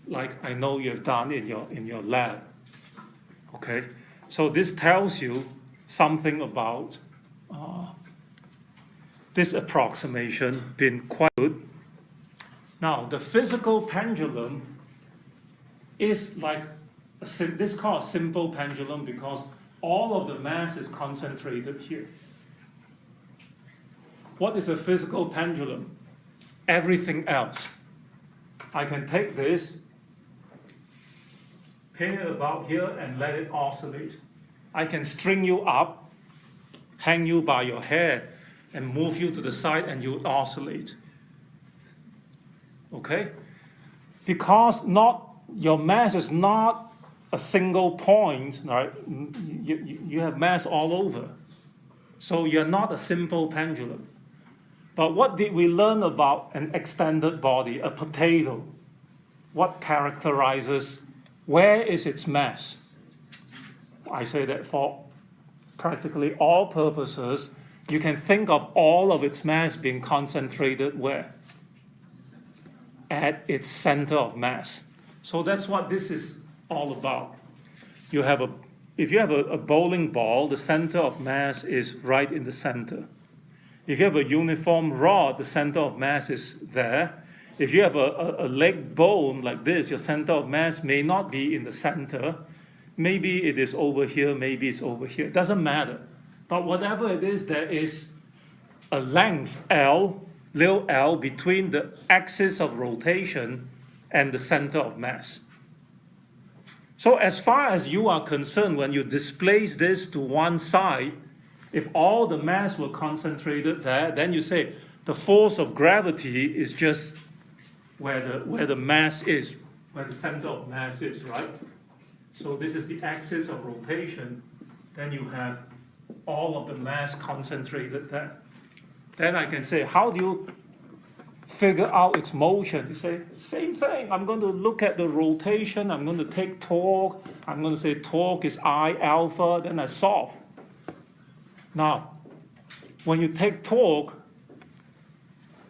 A: like I know you've done in your lab. Okay, so this tells you something about this approximation been quite good. Now, the physical pendulum is like, this is called a simple pendulum because all of the mass is concentrated here. What is a physical pendulum? Everything else. I can take this, pin it about here and let it oscillate. I can string you up, hang you by your hair, and move you to the side and you oscillate. Okay? Because your mass is not a single point, right? You have mass all over. So you're not a simple pendulum. But what did we learn about an extended body, a potato? What characterizes, where is its mass? I say that for practically all purposes, you can think of all of its mass being concentrated where? At its center of mass. So that's what this is all about. If you have a bowling ball, the center of mass is right in the center. If you have a uniform rod, the center of mass is there. If you have a leg bone like this, your center of mass may not be in the center. Maybe it is over here, maybe it's over here. It doesn't matter. But whatever it is, there is a length L, little l, between the axis of rotation and the center of mass. So as far as you are concerned, when you displace this to one side, if all the mass were concentrated there, then you say the force of gravity is just where the mass is, where the center of mass is, right? So this is the axis of rotation. Then you have all of the mass concentrated there. Then I can say, how do you figure out its motion? You say, same thing. I'm going to look at the rotation. I'm going to take torque. I'm going to say torque is I alpha. Then I solve. Now, when you take torque,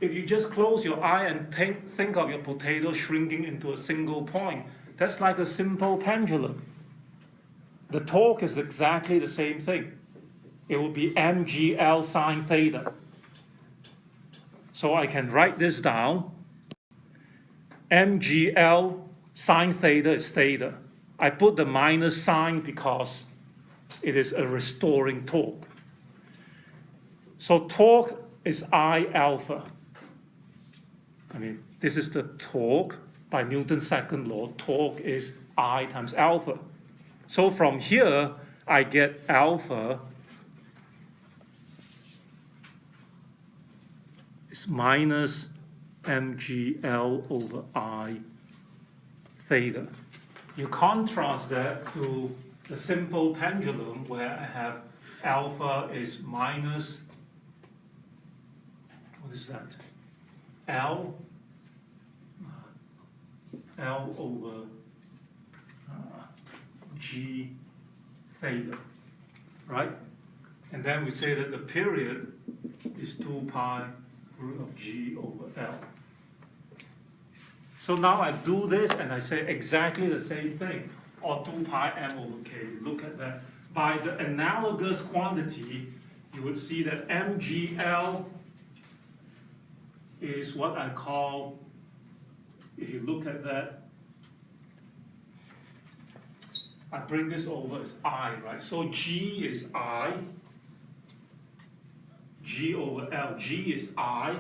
A: if you just close your eye and think of your potato shrinking into a single point, that's like a simple pendulum. The torque is exactly the same thing. It will be mgl sine theta. So I can write this down. mgl sine theta is theta. I put the minus sign because it is a restoring torque. So torque is I alpha. I mean, this is the torque by Newton's second law. Torque is I times alpha. So from here, I get alpha is minus mgl over I theta. You contrast that to the simple pendulum where I have alpha is minus, what is that? L over G theta, right? And then we say that the period is 2 pi root of G over L. So now I do this and I say exactly the same thing, or 2 pi m over k. Look at that. By the analogous quantity, you would see that mgl is what I call, if you look at that, I bring this over as I, right? So G is I, G over L. G is I,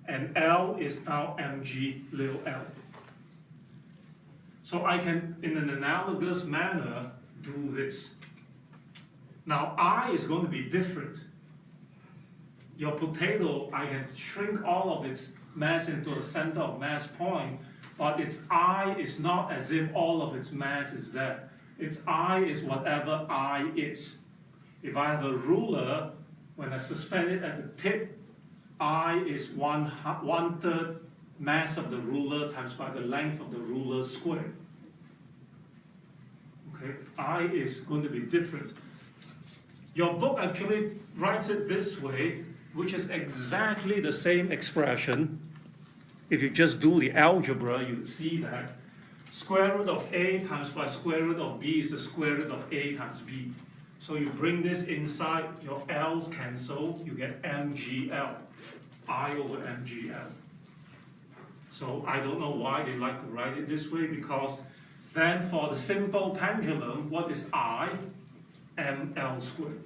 A: and L is now mg little l. So I can, in an analogous manner, do this. Now I is going to be different. Your potato, I can shrink all of its mass into the center of mass point, but its I is not as if all of its mass is there. Its I is whatever I is. If I have a ruler, when I suspend it at the tip, I is one third mass of the ruler times by the length of the ruler squared. Okay, I is going to be different. Your book actually writes it this way, which is exactly the same expression, if you just do the algebra, you see that square root of a times by square root of b is the square root of a times b. So you bring this inside, your l's cancel, you get mgl, I over mgl. So I don't know why they like to write it this way, because then for the simple pendulum, what is I? ml squared.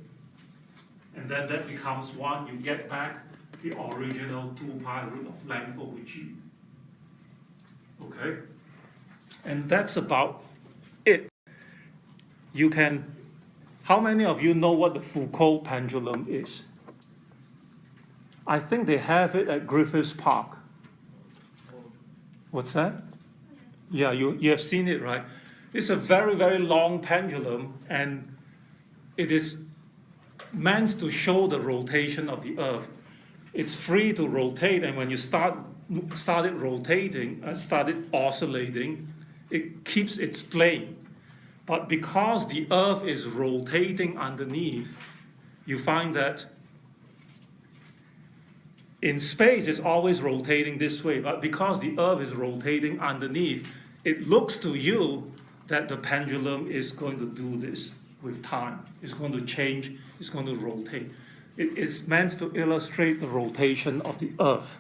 A: And then that becomes 1, you get back the original 2 pi root of length over g. Okay? And that's about it. You can, how many of you know what the Foucault pendulum is? I think they have it at Griffiths Park. What's that? Yeah, you have seen it, right? It's a very, very long pendulum, and it is meant to show the rotation of the Earth. It's free to rotate, and when you started rotating, started oscillating, it keeps its plane. But because the Earth is rotating underneath, you find that in space it's always rotating this way, but because the Earth is rotating underneath, it looks to you that the pendulum is going to do this with time. It's going to change, it's going to rotate. It is meant to illustrate the rotation of the Earth.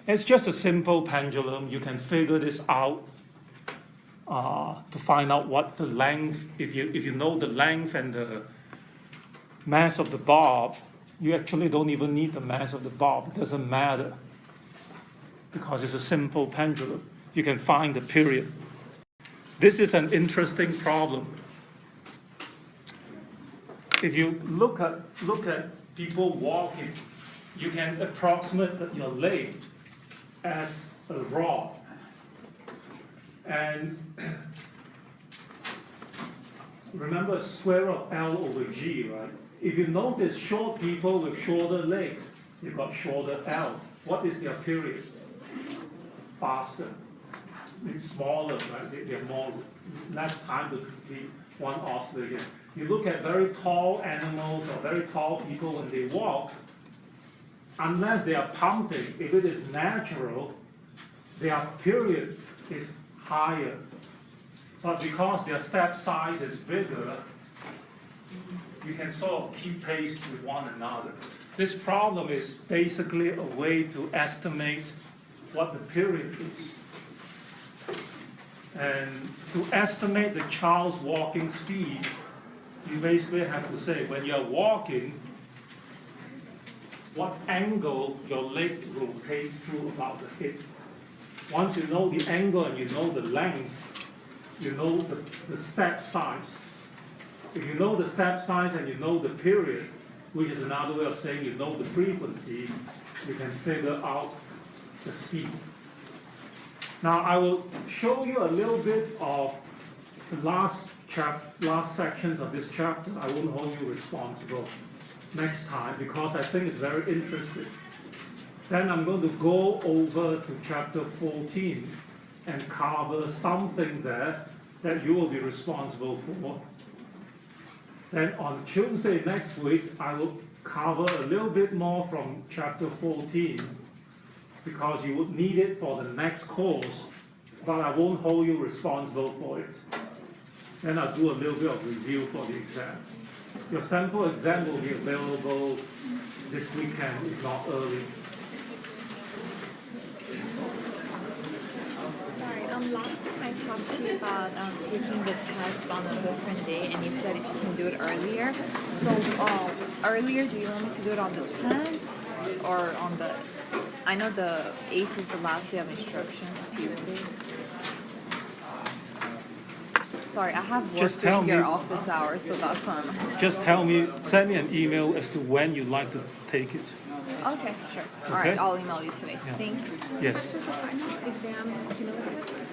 A: It's just a simple pendulum. You can figure this out to find out what the length, if you know the length and the mass of the bob, you actually don't even need the mass of the bob. It doesn't matter, because it's a simple pendulum. You can find the period. This is an interesting problem. If you look at people walking, you can approximate your leg as a rod. And remember square root of L over G, right? If you notice short people with shorter legs, you've got shorter L. What is their period? Faster. It's smaller, right? They have less time to complete one oscillation. You look at very tall animals or very tall people when they walk, unless they are pumping, if it is natural, their period is higher. But because their step size is bigger, you can sort of keep pace with one another. This problem is basically a way to estimate what the period is. And to estimate the child's walking speed, you basically have to say, when you're walking, what angle your leg rotates through about the hip. Once you know the angle and you know the length, you know the step size. If you know the step size and you know the period, which is another way of saying you know the frequency, you can figure out the speed. Now I will show you a little bit of the last sections of this chapter. I won't hold you responsible next time because I think it's very interesting. Then I'm going to go over to chapter 14 and cover something there that you will be responsible for. Then on Tuesday next week, I will cover a little bit more from chapter 14 because you would need it for the next course, but I won't hold you responsible for it. Then I'll do a little bit of review for the exam. Your sample exam will be available this weekend, if not early.
F: Sorry, last time I talked to you about taking the test on a different day, and you said if you can do it earlier. So, earlier, do you want me to do it on the 10th or on the? I know the 8th is the last day of instructions, Tuesday. Sorry, I have work during your office hours, so that's why I'm.
A: Just tell me, send me an email as to when you'd like to take it.
F: Okay, sure. All right, I'll email you today.
A: Yeah.
F: Thank you.
A: Yes.
E: What's your final exam cumulative?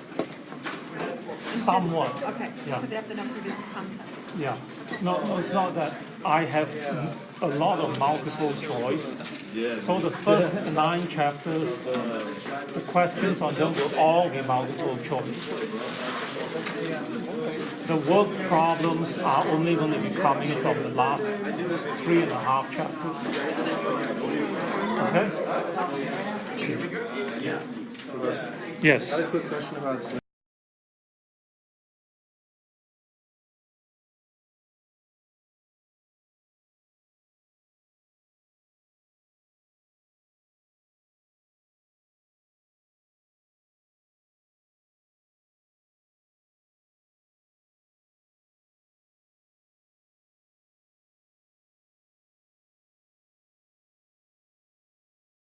A: Somewhat.
E: Okay,
A: Yeah.
E: because they have to know previous context.
A: Yeah. No, it's not that I have a lot of multiple choice. So the first 9 chapters, the questions on them will all be multiple choice. The work problems are only going to be coming from the last 3.5 chapters. Okay? Yes.
G: I had a quick question about